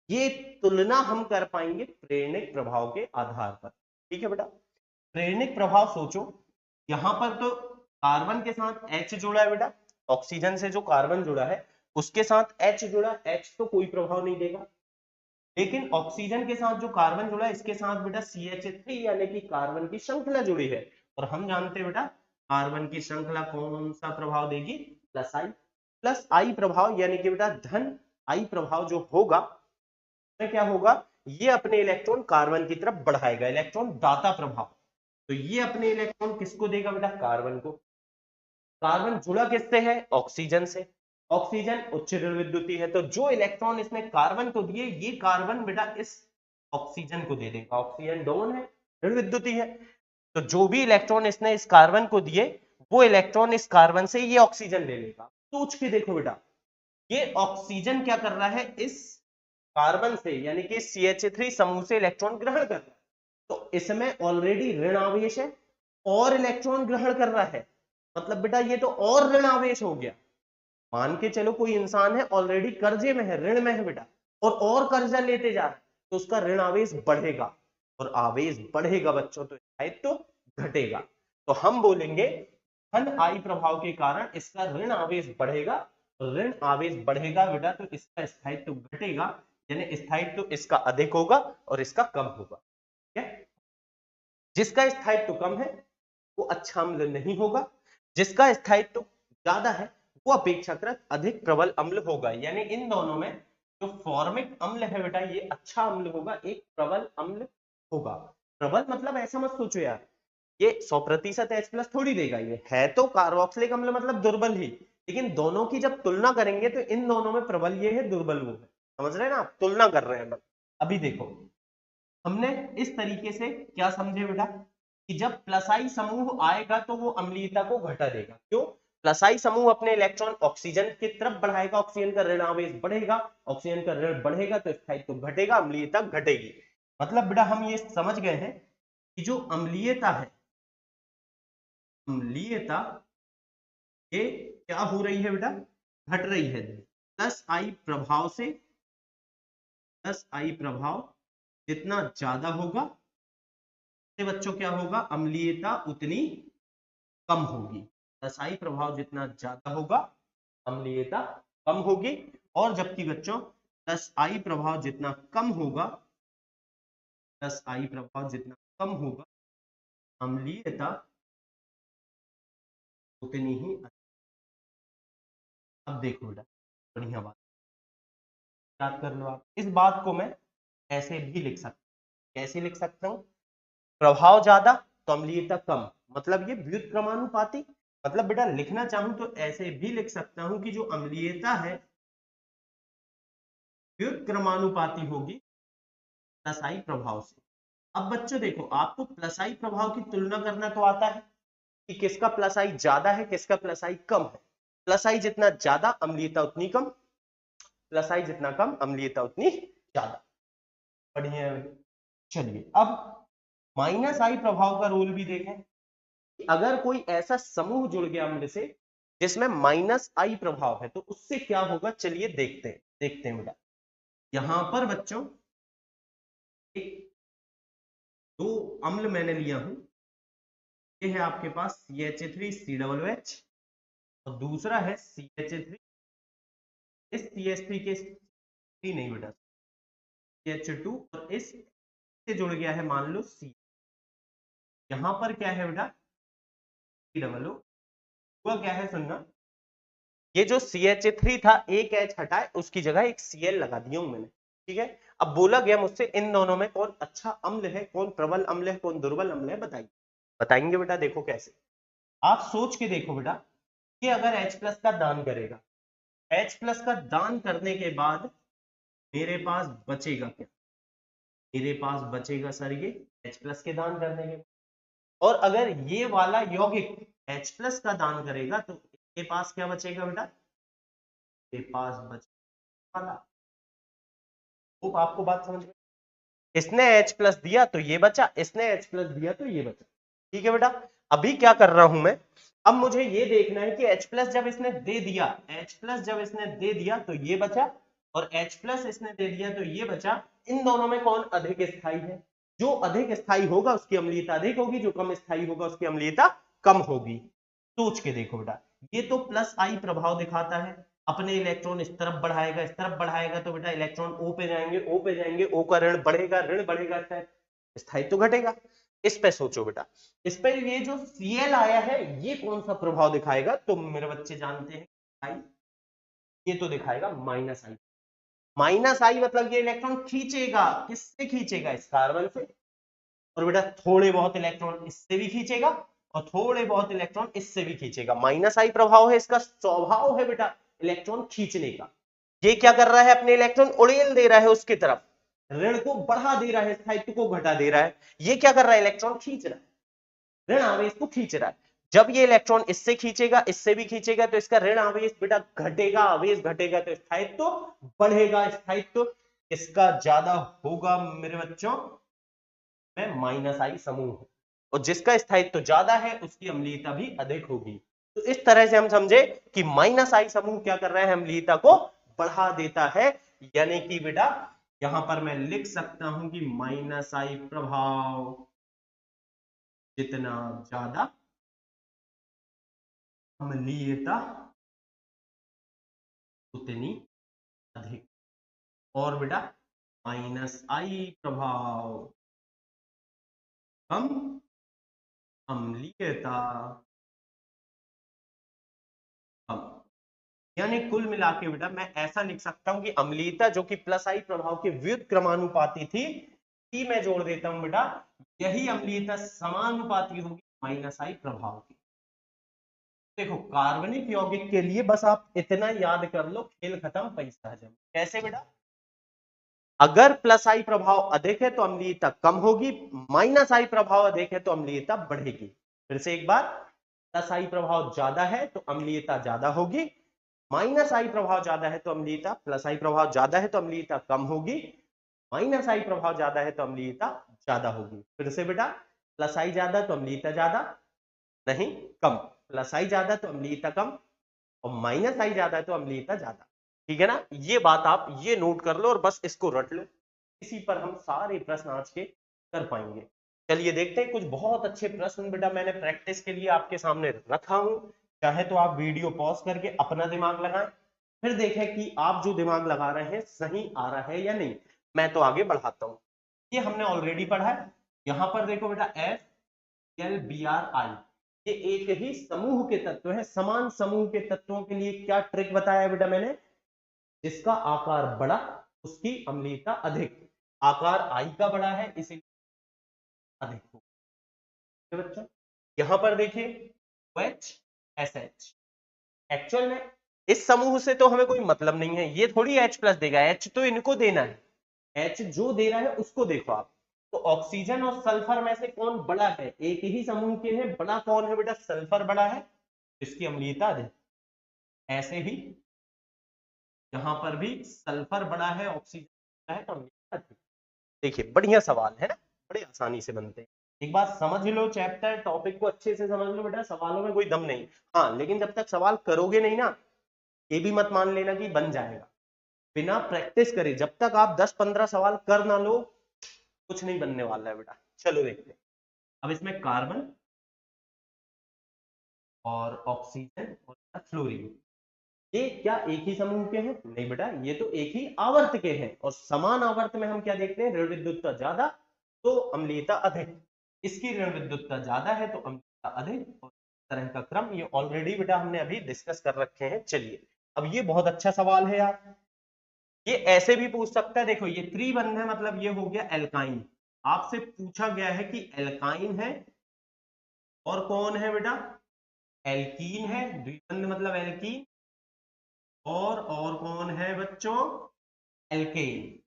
ये तुलना हम कर पाएंगे प्रेरणिक प्रभाव के आधार पर। ठीक है बेटा, प्रेरणिक प्रभाव सोचो, यहां पर तो कार्बन के साथ H जुड़ा है बेटा, ऑक्सीजन से जो कार्बन जुड़ा है उसके साथ H जुड़ा, H तो कोई प्रभाव नहीं देगा। लेकिन ऑक्सीजन के साथ जो कार्बन जुड़ा है इसके साथ बेटा CH3 यानी कि कार्बन की श्रृंखला जुड़ी है, और हम जानते हैं बेटा कार्बन की श्रृंखला कौन सा प्रभाव देगी? प्लस आई प्रभाव, यानी कि बेटा धन आई प्रभाव जो होगा में क्या होगा? ये अपने इलेक्ट्रॉन कार्बन की तरफ बढ़ाएगा, इलेक्ट्रॉन दाता प्रभाव। तो ये अपने इलेक्ट्रॉन किसको देगा बेटा? कार्बन को। कार्बन जुड़ा किससे है? ऑक्सीजन से। ऑक्सीजन उच्च ऋण विद्युतीय है, तो जो इलेक्ट्रॉन इसने कार्बन को दिए, ये कार्बन बेटा इस ऑक्सीजन को दे देगा। ऑक्सीजन डोन है, ऋण विद्युतीय है, तो जो भी इलेक्ट्रॉन इसने इस कार्बन को दिए, वो इलेक्ट्रॉन इस कार्बन से ये ऑक्सीजन ले लेगा। सोच के देखो बेटा, ये ऑक्सीजन क्या कर रहा है? इस कार्बन से यानी कि CH3 समूह से इलेक्ट्रॉन ग्रहण कर रहा है, तो इसमें ऑलरेडी ऋण आवेश है और इलेक्ट्रॉन ग्रहण कर रहा है, मतलब बेटा ये तो और ऋण आवेश हो गया। मान के चलो कोई इंसान है ऑलरेडी कर्जे में है, ऋण में है बेटा, और कर्जा लेते जा रहा है, तो उसका ऋण आवेश बढ़ेगा, और आवेश बढ़ेगा बच्चों तो स्थायित्व तो घटेगा। तो हम बोलेंगे धन आई प्रभाव के कारण इसका ऋण आवेश बढ़ेगा ऋण आवेश बढ़ेगा बेटा तो इसका स्थायित्व घटेगा, यानी स्थायित्व इसका अधिक होगा और इसका कम होगा। ठीक है, जिसका स्थायित्व कम है वो अच्छा अम्ल नहीं होगा, जिसका स्थायित्व ज्यादा है वो अपेक्षाकृत अधिक प्रबल अम्ल होगा। यानी इन दोनों में जो फॉर्मिक अम्ल है बेटा ये अच्छा अम्ल होगा, एक प्रबल अम्ल होगा। प्रबल मतलब ऐसा मत सोचो यार ये 100% H+ थोड़ी देगा, ये है तो कार्बोक्सिलिक अम्ल मतलब दुर्बल ही, लेकिन दोनों की जब तुलना करेंगे तो इन दोनों में प्रबल ये है दुर्बल वो है। समझ रहे हैं ना आप, तुलना कर रहे हैं। अभी देखो हमने इस तरीके से क्या समझे बेटा कि जब प्लस आई समूह आएगा तो वो अम्लीयता को घटा देगा। क्यों? प्लस आई समूह अपने इलेक्ट्रॉन ऑक्सीजन की तरफ बढ़ाएगा, ऑक्सीजन का ऋण आवेश बढ़ेगा, ऑक्सीजन का ऋण बढ़ेगा तो स्थायित्व घटेगा, अम्लीयता घटेगी। मतलब बेटा हम ये समझ गए हैं कि जो अम्लीयता है, अम्लीयता ये क्या हो रही है बेटा, घट रही है प्लस आई प्रभाव से। प्लस आई प्रभाव जितना ज्यादा होगा बच्चों क्या होगा, अम्लीयता उतनी कम होगी। रसायनिक प्रभाव जितना ज्यादा होगा अम्लीयता कम होगी, और जबकि बच्चों प्लस आई प्रभाव जितना कम होगा, प्लस आई प्रभाव जितना कम होगा अम्लीयता उतनी ही अब देखो बेटा बढ़िया बात याद कर लो आप, इस बात को मैं ऐसे भी लिख सकता हूं। कैसे लिख सकता हूं? प्रभाव ज्यादा तो अम्लीयता कम, मतलब ये व्युत्क्रमानुपाती। मतलब बेटा लिखना चाहूं तो ऐसे भी लिख सकता हूं कि जो अम्लीयता है व्युत्क्रमानुपाती होगी प्लस आई प्रभाव से। अब बच्चों देखो आपको प्लस आई प्रभाव की तुलना करना तो आता है कि किसका प्लस आई ज्यादा है किसका प्लस आई कम है। प्लस आई जितना ज्यादा अम्लीयता उतनी कम, प्लस आई जितना कम अम्लीयता उतनी ज्यादा। बढ़िया। चलिए अब माइनस आई प्रभाव का रोल भी देखें कि अगर कोई ऐसा समूह जुड़ गया अम्ल से जिसमें माइनस आई प्रभाव है तो उससे क्या होगा, चलिए देखते हैं बेटा। यहां पर बच्चों एक दो अम्ल मैंने लिया हूं, ये है आपके पास CH3COOH और दूसरा है CH3। इस CH3 के नहीं बेटा CH2 और इस से जुड़ गया है मान लो C। यहां पर क्या है बेटा COO, हुआ क्या है सुनना, ये जो CH3 था एक H हटाए उसकी जगह एक Cl लगा दिया हूं मैंने। ठीक है, अब बोला गया मुझसे इन दोनों में कौन अच्छा अम्ल है, कौन प्रबल अम्ल है, कौन दुर्बल अम्ल है, बताइए। बताएंगे बेटा, देखो कैसे। आप सोच के देखो बेटा कि अगर H+ का दान करेगा, H+ का दान करने के बाद मेरे पास बचेगा क्या? मेरे पास बचेगा सर ये H+ के दान करने के बाद। और अगर ये वाला यौगिक H+ का दान करेगा तो इसके पास क्या बचेगा बेटा? के पास बचेगा वाला। होप आपको बात समझ में, इसने H+ दिया तो ये बचा, इसने H+ दिया तो ये बचा। ठीक है बेटा, अभी क्या कर रहा हूं मैं, अब मुझे ये देखना है कि H+ जब इसने दे दिया, H+ जब इसने दे दिया तो ये बचा, और H+ इसने दे दिया तो ये बचा। इन दोनों में कौन अधिक स्थायी है? जो अधिक स्थायी होगा उसकी अम्लीयता अधिक होगी, जो कम स्थायी होगा उसकी अम्लीयता कम होगी। सोच के देखो बेटा, ये तो प्लस आई प्रभाव दिखाता है, अपने इलेक्ट्रॉन इस तरफ बढ़ाएगा, इस तरफ बढ़ाएगा तो बेटा इलेक्ट्रॉन O पे जाएंगे, O पे जाएंगे, O का ऋण बढ़ेगा, ऋण बढ़ेगा स्थायित्व तो घटेगा। इस पे सोचो बेटा, इस पे ये जो Cl आया है ये कौन सा प्रभाव दिखाएगा, तो मेरे बच्चे जानते हैं आई, ये तो दिखाएगा माइनस आई। माइनस आई मतलब ये इलेक्ट्रॉन खींचेगा, किससे खींचेगा? इस कार्बन से। और बेटा थोड़े बहुत इलेक्ट्रॉन इससे भी खींचेगा और थोड़े बहुत इलेक्ट्रॉन इससे भी खींचेगा। माइनस आई प्रभाव है, इसका स्वभाव है बेटा इलेक्ट्रॉन खींचने का। ये क्या कर रहा है, अपने इलेक्ट्रॉन उड़ेल दे रहा है उसकी तरफ, ऋण को बढ़ा दे रहा है, स्थायित्व को घटा दे रहा है। ये क्या कर रहा है, इलेक्ट्रॉन खींच रहा है, ऋण आवेश को खींच रहा है। जब ये इलेक्ट्रॉन इससे खींचेगा इससे भी खींचेगा तो इसका ऋण आवेश बेटा घटेगा, आवेश घटेगा तो स्थायित्व बढ़ेगा। स्थायित्व किसका ज्यादा होगा मेरे बच्चों में? माइनस आई समूह, और जिसका स्थायित्व ज्यादा है उसकी अम्लीयता भी अधिक होगी। तो इस तरह से हम समझे कि माइनस आई समूह क्या कर रहा है, अम्लीयता को बढ़ा देता है। यानी कि बेटा यहां पर मैं लिख सकता हूं कि माइनस आई प्रभाव जितना ज्यादा अम्लीयता उतनी अधिक। और बेटा -I प्रभाव कम अम्लीयता कम। यानी कुल मिला के बेटा मैं ऐसा लिख सकता हूं कि अम्लीयता जो कि +I प्रभाव के व्युत्क्रमानुपाती थी, मैं जोड़ देता हूं बेटा, यही अम्लीयता समानुपाती होगी -I प्रभाव की। देखो कार्बनिक यौगिक के लिए बस आप इतना याद कर लो, खेल खत्म पैसा जमा। कैसे बेटा? अगर +I प्रभाव अधिक है तो अम्लीयता कम होगी, -I प्रभाव अधिक है तो अम्लीयता बढ़ेगी। फिर से एक बार, +I प्रभाव ज्यादा है तो अम्लीयता ज्यादा होगी, -I प्रभाव ज्यादा है तो अम्लीयता, +I प्रभाव ज्यादा है तो अम्लीयता कम होगी, -I प्रभाव ज्यादा है तो अम्लीयता ज्यादा होगी। फिर से बेटा, +I ज्यादा तो अम्लीयता ज्यादा नहीं, कम, +I ज्यादा तो अम्लीयता कम, और -I ज्यादा है तो अम्लीयता ज्यादा। ठीक है ना? ये बात आप ये नोट कर लो और बस इसको रट लो, इसी पर हम सारे प्रश्न आज के कर पाएंगे। चलिए देखते हैं, कुछ बहुत अच्छे प्रश्न बेटा मैंने प्रैक्टिस के लिए आपके सामने रखा हूं। चाहे तो आप वीडियो पॉज करके अपना दिमाग लगाएं, फिर देखें कि आप जो दिमाग लगा रहे हैं सही आ रहा है या नहीं। मैं तो आगे बढ़ाता हूं। ये हमने ऑलरेडी पढ़ा है। यहां पर देखो बेटा, FLBrI, ये एक ही समूह के तत्व है। समान समूह के तत्वों के लिए क्या ट्रिक बताया बेटा मैंने? जिसका आकार बड़ा उसकी अम्लीयता अधिक। आकार I का बड़ा है इसीलिए अधिक होगा। बच्चों यहां पर देखिए OHSH, एक्चुअल में इस समूह से तो हमें कोई मतलब नहीं है, ये थोड़ी H+ देगा, H तो इनको देना है, H जो दे रहा है उसको देखो आप। तो ऑक्सीजन और सल्फर में से कौन बड़ा है? एक ही समूह के हैं, बड़ा कौन है बेटा? सल्फर बड़ा है, इसकी अम्लीयता अधिक। ऐसे ही यहां पर भी सल्फर बड़ा है, ऑक्सीजन बड़ा है, तो अम्लीयता अधिक। देखिए बढ़िया सवाल है ना, बड़े आसानी से बनते हैं। एक बात समझ लो, चैप्टर टॉपिक को अच्छे से समझ लो बेटा, सवालों में कोई दम नहीं। हाँ लेकिन जब तक सवाल करोगे नहीं ना, ये भी मत मान लेना कि बन जाएगा। बिना प्रैक्टिस करे जब तक आप 10-15 सवाल कर ना लो, कुछ नहीं बनने वाला है बेटा। चलो देखते हैं। अब इसमें कार्बन और ऑक्सीजन और फ्लोरीन, ये क्या एक ही समूह के हैं? नहीं बेटा, ये तो एक ही आवर्त के हैं, और समान आवर्त में हम क्या देखते हैं? ऋण विद्युतता ज्यादा तो अम्लीयता अधिक। इसकी ऋण विद्युतता ज्यादा है तो अम्लीयता अधिक, और इस तरह का क्रम ये ऑलरेडी बेटा हमने अभी डिस्कस कर रखे हैं। चलिए अब ये बहुत अच्छा सवाल है यार, ये ऐसे भी पूछ सकता है। देखो ये त्रिबंध है, मतलब ये हो गया एल्काइन। आपसे पूछा गया है कि एल्काइन है और कौन है बेटा? एल्कीन है। द्विबंध मतलब एल्कीन, और कौन है बच्चों? एल्केन।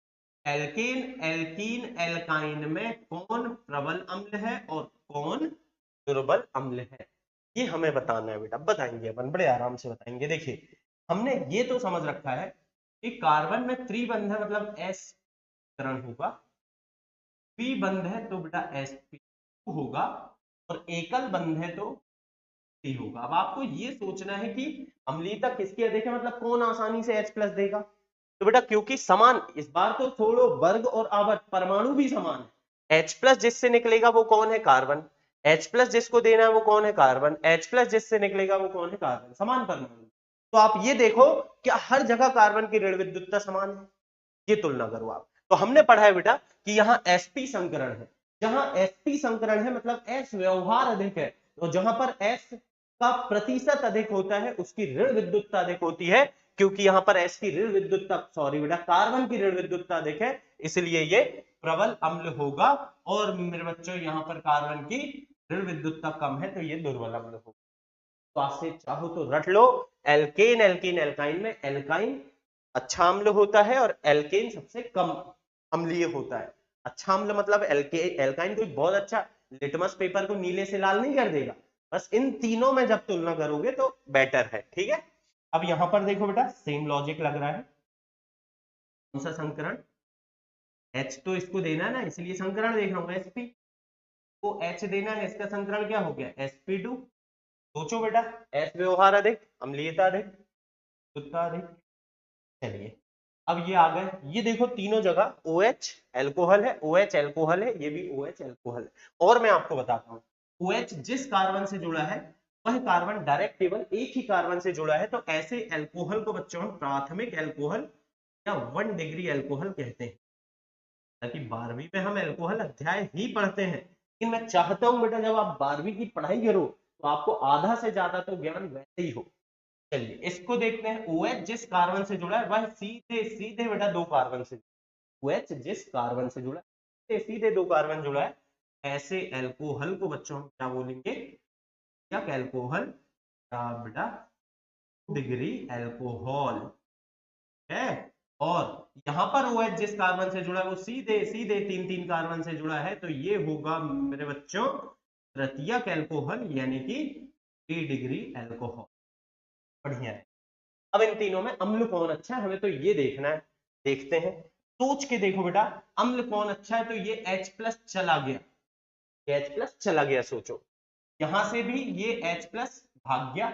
एल्केन, एल्कीन, एल्काइन में कौन प्रबल अम्ल है और कौन दुर्बल अम्ल है? ये हमें बताना है बेटा। बताएंगे अपन, बड़े आराम से बताएंगे। देखिए हमने ये तो समझ रखा है कि कार्बन में त्रिबंध है मतलब S करण होगा, द्विबंध है तो बेटा sp2 होगा, और एकल बंध है तो होगा। अब आपको ये सोचना है कि अम्लीयता किसकी अधिक है, मतलब कौन आसानी से H+ देगा। तो बेटा क्योंकि समान, इस बार तो छोड़ो वर्ग और आवर्त, परमाणु भी समान है। H+ जिससे निकलेगा वो कौन है? कार्बन। H+ जिसको देना है वो कौन है? कार्बन। H+ जिससे निकलेगा वो कौन है? कार्बन। समान परमाणु। तो आप ये देखो क्या हर जगह कार्बन की ऋण विद्युतता समान है? ये तुलना करो आप। तो हमने पढ़ा है बेटा कि यहाँ sp संकरण है। जहां sp संकरण है मतलब S व्यवहार अधिक है, तो जहां पर S का प्रतिशत अधिक होता है उसकी ऋण विद्युतता अधिक होती है, क्योंकि यहां पर S की ऋण विद्युतता, सॉरी बेटा, कार्बन की ऋण विद्युतता अधिक है, इसलिए ये प्रबल अम्ल होगा। और मेरे बच्चों यहाँ पर कार्बन की ऋण विद्युतता कम है तो ये दुर्बल अम्ल होगा। तो आज से चाहो तो रट लो, एल्केन, एल्कीन, एल्काइन में एल्काइन अच्छा अम्ल होता है और एल्केन सबसे कम अम्लीय होता है। अच्छा अम्ल मतलब एल्काइन कोई बहुत अच्छा लिटमस पेपर को नीले से लाल नहीं कर देगा, बस इन तीनों में जब तुलना करोगे तो बेटर है। ठीक है, अब यहां पर देखो बेटा सेम लॉजिक लग रहा है। कौन सा संकरण? H तो इसको देना है ना, इसलिए संकरण देख रहा हूं। sp को H देना है, इसका संकरण क्या हो गया? sp2। सोचो बेटा, S व्यवहार अधिक, अम्लीयता अधिक, शुद्धता अधिक। चलिए अब ये आ गए, ये देखो तीनों जगह OH एल्कोहल है, OH एल्कोहल है, ये भी OH एल्कोहल है। और मैं आपको बताता हूं, OH जिस कार्बन से जुड़ा है वह कार्बन डायरेक्ट केवल एक ही कार्बन से जुड़ा है, तो ऐसे एल्कोहल को बच्चों हम प्राथमिक एल्कोहल या 1 डिग्री एल्कोहल कहते हैं। ताकि 12वीं में हम एल्कोहल अध्याय ही पढ़ते हैं, लेकिन मैं चाहता हूं बेटा जब आप 12वीं की पढ़ाई करो तो आपको आधा से ज्यादा तो ज्ञान वैसे ही हो। चलिए इसको देखते हैं। OH जिस कार्बन से जुड़ा है वह सीधे सीधे बेटा 2 कार्बन से, OH जिस कार्बन से जुड़ा है सीधे 2 कार्बन जुड़ा है, ऐसे एल्कोहल को बच्चों हम क्या बोलेंगे, या एल्कोहल बेटा डिग्री एल्कोहल है। और यहां पर OH जिस कार्बन से जुड़ा है वो सीधे सीधे 3 कार्बन से जुड़ा है, तो ये होगा मेरे बच्चों तृतीयक एल्कोहल यानी कि 3 डिग्री एल्कोहल। बढ़िया है। अब इन तीनों में अम्ल कौन अच्छा है हमें तो ये देखना है, देखते हैं। सोच के देखो बेटा अम्ल कौन अच्छा है, तो ये H+ चला गया, H+ चला गया। सोचो यहां से भी ये H+ भाग गया,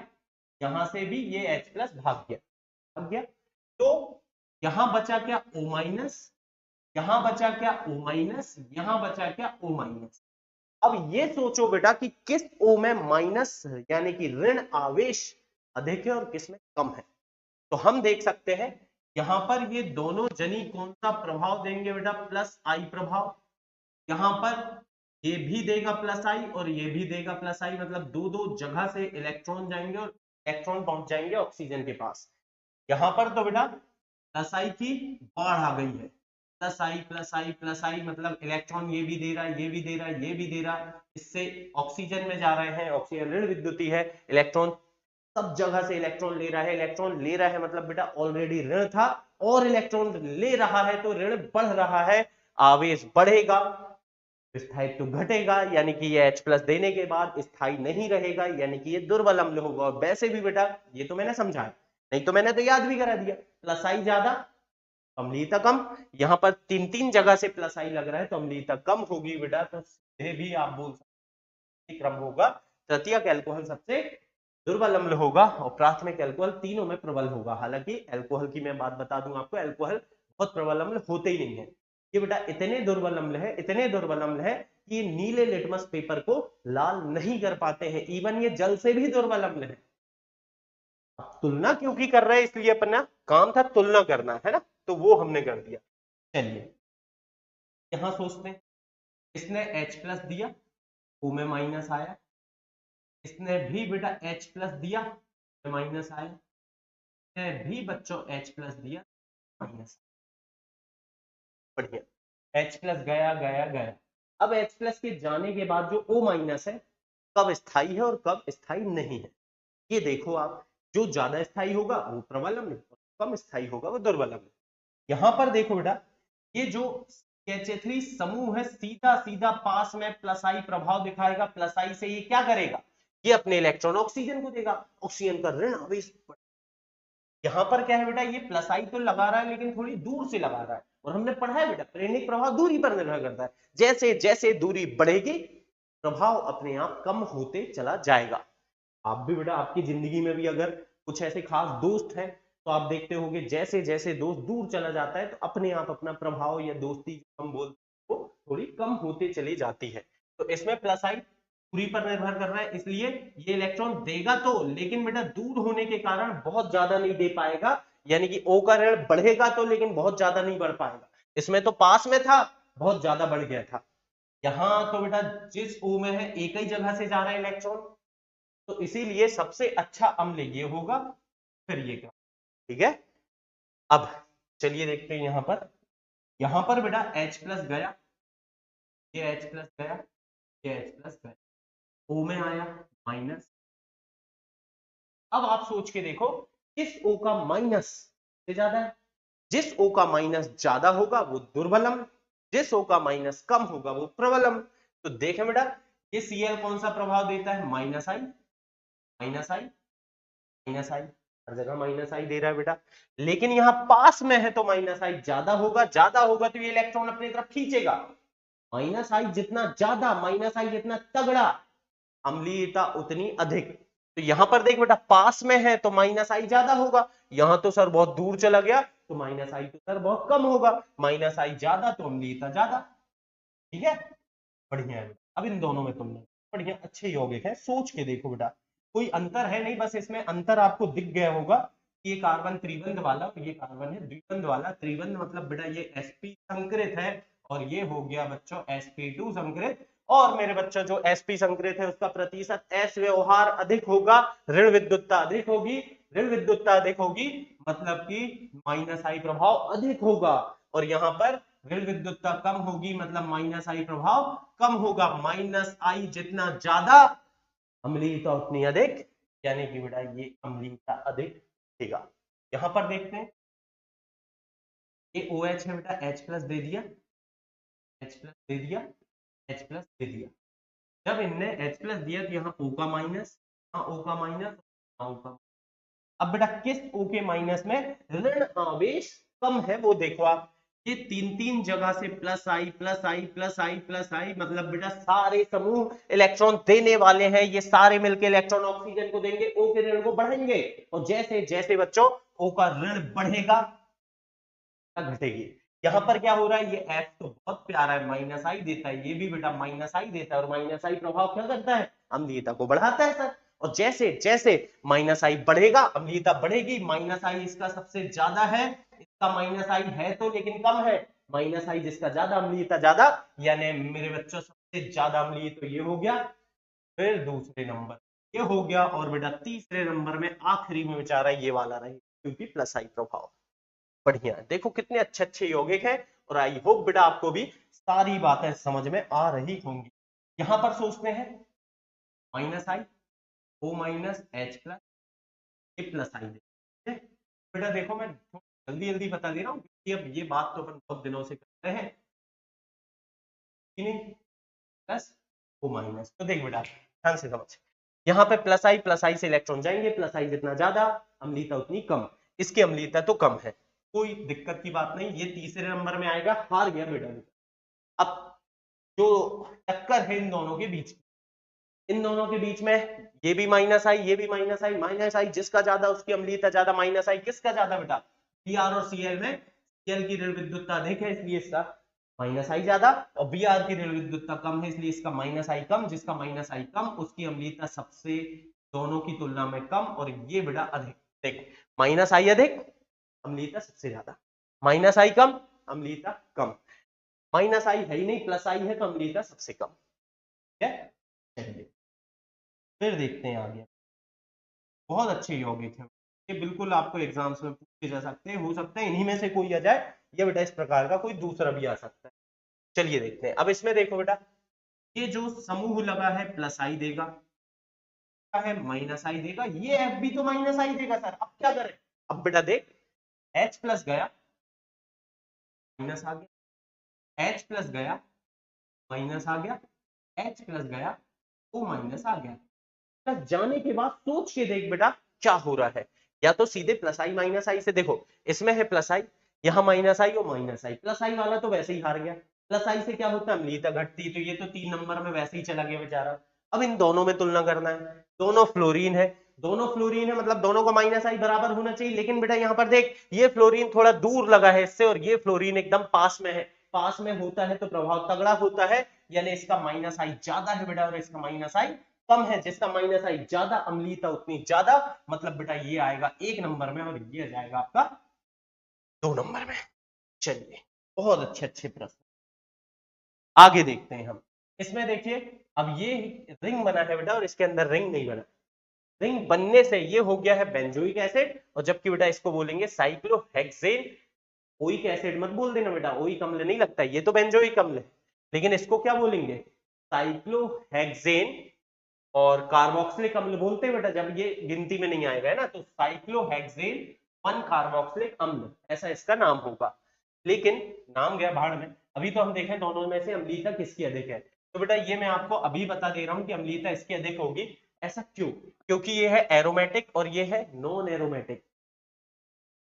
यहां से भी ये H+ भाग गया। तो यहां बचा क्या O-, यहां बचा क्या O-, यहां बचा क्या O-। अब ये सोचो बेटा कि किस O में माइनस यानी कि ऋण आवेश अधिक है और किस में कम है। तो हम देख सकते हैं यहां पर ये दोनों जनी कौन सा प्रभाव देंगे बेटा, +I प्रभाव। यहां पर ये भी देगा +I और ये भी देगा +I, मतलब दो दो जगह से इलेक्ट्रॉन जाएंगे और इलेक्ट्रॉन पहुंच जाएंगे ऑक्सीजन के पास। यहां पर तो बेटा +I की बाढ़ आ गई है, +I मतलब इलेक्ट्रॉन ये भी दे रहा है, ये भी दे रहा है, ये भी दे रहा है, इससे ऑक्सीजन में जा रहे हैं, ऑक्सीजन ऋण विद्युती है, इलेक्ट्रॉन सब जगह से इलेक्ट्रॉन ले रहा है। इलेक्ट्रॉन ले रहा है मतलब बेटा ऑलरेडी ऋण था और इलेक्ट्रॉन ले रहा है तो ऋण बढ़ रहा है, आवेश बढ़ेगा, स्थायित्व घटेगा, यानी कि ये H+ देने के बाद स्थायी नहीं रहेगा, यानी कि ये दुर्बल अम्ल होगा। और वैसे भी बेटा ये तो मैंने समझाया, नहीं तो मैंने तो याद भी करा दिया, +I ज्यादा अम्लीयता कम। यहां पर 3 जगह से +I लग रहा है तो अम्लीयता कम होगी बेटा, तो सीधे भी आप बोल सकते क्रम होगा तृतीयक एल्कोहल सबसे दुर्बल अम्ल होगा और प्राथमिक एल्कोहल तीनों में प्रबल होगा। हालांकि एल्कोहल की मैं बात बता दूं आपको, एल्कोहल बहुत प्रबल अम्ल होते ही नहीं है। ये बेटा इतने दुर्बल अम्ल है, इतने दुर्बल अम्ल है कि ये नीले लिटमस पेपर को लाल नहीं कर पाते हैं, इवन ये जल से भी दुर्बल अम्ल है। तुलना क्योंकि कर रहे हैं, इसलिए अपना काम था तुलना करना, है ना, तो वो हमने कर दिया। चलिए यहां सोचते हैं, इसने H+ दिया, O में माइनस आया, इसने भी बेटा H+ दिया, माइनस आया, इसने भी बच्चों H+ दिया, माइनस। बढ़िया, H+ गया गया गया। अब H+ के जाने के बाद जो O- है कब स्थायी है और कब स्थायी नहीं है, ये देखो आप। जो ज्यादा स्थायी होगा वो प्रबल अम्ल, कम स्थायी होगा वो दुर्बल अम्ल। यहां पर देखो बेटा ये जो CH3 समूह है सीधा सीधा पास में +I प्रभाव दिखाएगा, +I से ये क्या करेगा, ये अपने इलेक्ट्रॉन ऑक्सीजन को देगा, ऑक्सीजन का ऋण आवेश। यहां पर क्या है बेटा, ये +I तो लगा रहा है लेकिन थोड़ी दूर से लगा रहा है, और हमने पढ़ा है बेटा प्रेरणिक प्रभाव दूरी पर निर्भर करता है, जैसे जैसे दूरी बढ़ेगी प्रभाव अपने आप कम होते चला जाएगा। आप भी बेटा आपकी जिंदगी में भी अगर कुछ ऐसे खास दोस्त हैं तो आप देखते होंगे जैसे जैसे दोस्त दूर चला जाता है तो अपने आप अपना प्रभाव या दोस्ती जो हम बोलते हैं वो थोड़ी कम होते चली जाती है। तो इसमें +I दूरी पर निर्भर कर रहा है, इसलिए ये इलेक्ट्रॉन देगा तो, लेकिन बेटा दूर होने के कारण बहुत ज्यादा नहीं दे पाएगा, यानी कि O का ऋण बढ़ेगा तो लेकिन बहुत ज्यादा नहीं बढ़ पाएगा। इसमें तो पास में था बहुत ज्यादा बढ़ गया था, यहां तो बेटा जिस O में है एक ही जगह से जा रहा है इलेक्ट्रॉन, तो इसीलिए सबसे अच्छा अम्ल ये होगा, फिर ये क्या, ठीक है। अब चलिए देखते हैं यहां पर बेटा H+ गया, ये H+ गया, ये H+ गया, O में आया माइनस। अब आप सोच के देखो किस O का माइनस से ज्यादा है, जिस O का माइनस ज्यादा होगा वो दुर्बल अम्ल, जिस O का माइनस कम होगा वो प्रबल अम्ल। तो देखें बेटा ये Cl कौन सा प्रभाव देता है, -I, -I, -I, हर जगह -I दे रहा है बेटा, लेकिन यहां पास में है तो -I ज्यादा होगा, ज्यादा होगा तो ये इलेक्ट्रॉन अपनी तरफ खींचेगा, -I जितना ज्यादा, -I जितना तगड़ा, अम्लीयता उतनी अधिक। तो यहां पर देख बेटा पास में है तो -I ज्यादा होगा, यहां तो सर बहुत दूर चला गया तो -I तो सर बहुत कम होगा, -I ज्यादा तो अम्लीयता ज्यादा, ठीक है। बढ़िया है बेटा, अब इन दोनों में तुमने बढ़िया अच्छे यौगिक है, सोच के देखो बेटा कोई अंतर है नहीं, बस इसमें अंतर आपको दिख गया होगा कि ये कार्बन त्रिबंध वाला और ये कार्बन है द्विबंध वाला। त्रिबंध मतलब बेटा ये sp संकरित है और ये हो गया बच्चों sp2 संकरित। और मेरे बच्चों जो sp संकरित है उसका प्रतिशत s व्यवहार अधिक होगा, ऋण विद्युतता अधिक होगी। ऋण विद्युतता अधिक होगी मतलब कि माइनस आई प्रभाव अधिक होगा, और यहाँ पर ऋण विद्युतता कम होगी मतलब माइनस आई प्रभाव कम होगा। माइनस आई जितना ज्यादा अम्लीयता उतनी अधिक, यानी कि बेटा ये अम्लीयता अधिक देगा। यहां पर देखते हैं ये OH है बेटा, H प्लस दे दिया, H प्लस दे दिया, H प्लस दे दिया। जब इनने H प्लस दिया तो यहाँ O का माइनस, यहाँ O का माइनस, यहाँ O का। अब बेटा किस O के माइनस में ऋण आवेश कम है वो देखो आप। ये तीन तीन जगह से प्लस आई प्लस आई प्लस आई प्लस आई, मतलब बेटा सारे समूह इलेक्ट्रॉन देने वाले हैं, ये सारे मिलकर इलेक्ट्रॉन ऑक्सीजन को देंगे, O के ऋण को बढ़ाएंगे। और जैसे जैसे बच्चों O का ऋण बढ़ेगा घटेगी। यहाँ पर क्या हो रहा है, ये F तो बहुत प्यारा है, माइनस आई देता है, ये भी बेटा माइनस आई देता है, और माइनस आई प्रभाव क्या करता है, अम्लीयता को बढ़ाता है सर। और जैसे जैसे माइनस आई बढ़ेगा अम्लीयता बढ़ेगी। माइनस आई इसका सबसे ज्यादा है, इसका माइनस आई है तो लेकिन कम है। माइनस आई जिसका ज्यादा अम्लीयता ज्यादा, यानी मेरे बच्चों सबसे ज्यादा अम्लीय तो ये हो गया, फिर दूसरे नंबर ये हो गया, और बेटा तीसरे नंबर में आखिरी में बेचारा ये वाला रही, क्योंकि प्लस आई प्रभाव। बढ़िया, देखो कितने अच्छे अच्छे यौगिक हैं, और आई होप बेटा आपको भी सारी बातें समझ में आ रही होंगी। यहां पर सोचते हैं माइनस आई O माइनस H प्लस ए प्लस आई दे। बेटा देखो मैं जल्दी जल्दी बता दे रहा हूँ क्योंकि अब ये बात तो अपन बहुत दिनों से करते हैं कि नहीं, प्लस O माइनस। तो देख बेटा ध्यान से समझ, यहाँ पे प्लस आई से इलेक्ट्रॉन जाएंगे, प्लस आई जितना ज्यादा अम्लीयता उतनी कम, इसकी अम्लीयता तो कम है, कोई दिक्कत की बात नहीं, ये तीसरे नंबर में आएगा, हार गया बेटा। अब जो टक्कर है इन दोनों के बीच, इन दोनों के बीच में ये भी माइनस आई, ये भी माइनस आई, माइनस आई जिसका ज्यादा उसकी अम्लीयता ज्यादा, माइनस आई किसका ज्यादा बेटा, Br और Cl में Cl की ऋण विद्युतता अधिक है इसलिए इसका माइनस आई ज्यादा, और Br की ऋण विद्युतता कम है इसलिए इसका माइनस आई कम, जिसका माइनस आई कम उसकी अम्लीयता सबसे दोनों की तुलना में कम, और ये बेटा अधिक। देख माइनस आई अधिक अम्लीयता सबसे ज्यादा, माइनस आई कम अम्लीयता कम, माइनस आई है ही नहीं प्लस आई है तो अम्लीयता सबसे कम। ठीक है, फिर देखते हैं आगे। बहुत अच्छे यौगिक हैं, ये बिल्कुल आपको एग्जाम्स में पूछे जा सकते हैं, हो सकता है इन्हीं में से कोई आ जाए, या बेटा इस प्रकार का कोई दूसरा भी आ सकता है। चलिए देखते हैं, अब इसमें देखो बेटा ये जो समूह लगा है प्लस आई देगा, है माइनस आई देगा, ये F भी तो माइनस आई देगा सर। अब क्या करें, अब बेटा देख H प्लस गया माइनस आ गया, H प्लस गया माइनस आ गया, H प्लस गया O माइनस आ गया। जाने के बाद सोच के देख बेटा क्या हो रहा है, या तो सीधे प्लस आई माइनस आई से देखो, इसमें है प्लस आई, यहाँ माइनस आई और माइनस आई, प्लस आई वाला तो वैसे ही हार गया, प्लस आई से क्या होता है अम्लीयता घटती, तो ये तो 3 नंबर में वैसे ही चला गया बेचारा। अब इन दोनों में तुलना करना है, दोनों फ्लोरीन है, दोनों फ्लोरीन है मतलब दोनों का माइनस आई बराबर होना चाहिए, लेकिन बेटा यहाँ पर देख ये फ्लोरीन थोड़ा दूर लगा है इससे, और ये फ्लोरीन एकदम पास में है, पास में होता है तो प्रभाव तगड़ा होता है, यानी इसका माइनस आई ज्यादा है बेटा और इसका माइनस आई कम है, जिसका माइनस आई ज्यादा अम्लीयता उतनी ज्यादा, मतलब बेटा ये आएगा 1 नंबर में और ये जाएगा आपका 2 नंबर में। चलिए बहुत अच्छे अच्छे प्रश्न आगे देखते हैं हम। इसमें देखिए अब ये रिंग बना है बेटा और इसके अंदर रिंग नहीं बना, रिंग बनने से ये हो गया है बेंजोइक एसिड, और जबकि बेटा इसको बोलेंगे साइक्लोहेक्सेन। ओइक एसिड मत बोल देना बेटा, ओइक अम्ल नहीं लगता, ये तो बेंजोइक अम्ल है, लेकिन इसको क्या बोलेंगे साइक्लोहेक्सेन, और कार्बोक्सिलिक अम्ल बोलते हैं बेटा जब ये गिनती में नहीं आएगा है ना, तो साइक्लोहेक्सेन 1 कार्बोक्सिलिक अम्ल ऐसा इसका नाम होगा, लेकिन नाम गया भाड़ में। अभी तो हम देखें दोनों में से अम्लीयता किसकी अधिक है, तो बेटा ये मैं आपको अभी बता दे रहा हूं कि अम्लीयता इसकी अधिक होगी। ऐसा क्यों, क्योंकि ये है एरोमेटिक और ये है नॉन एरोमेटिक।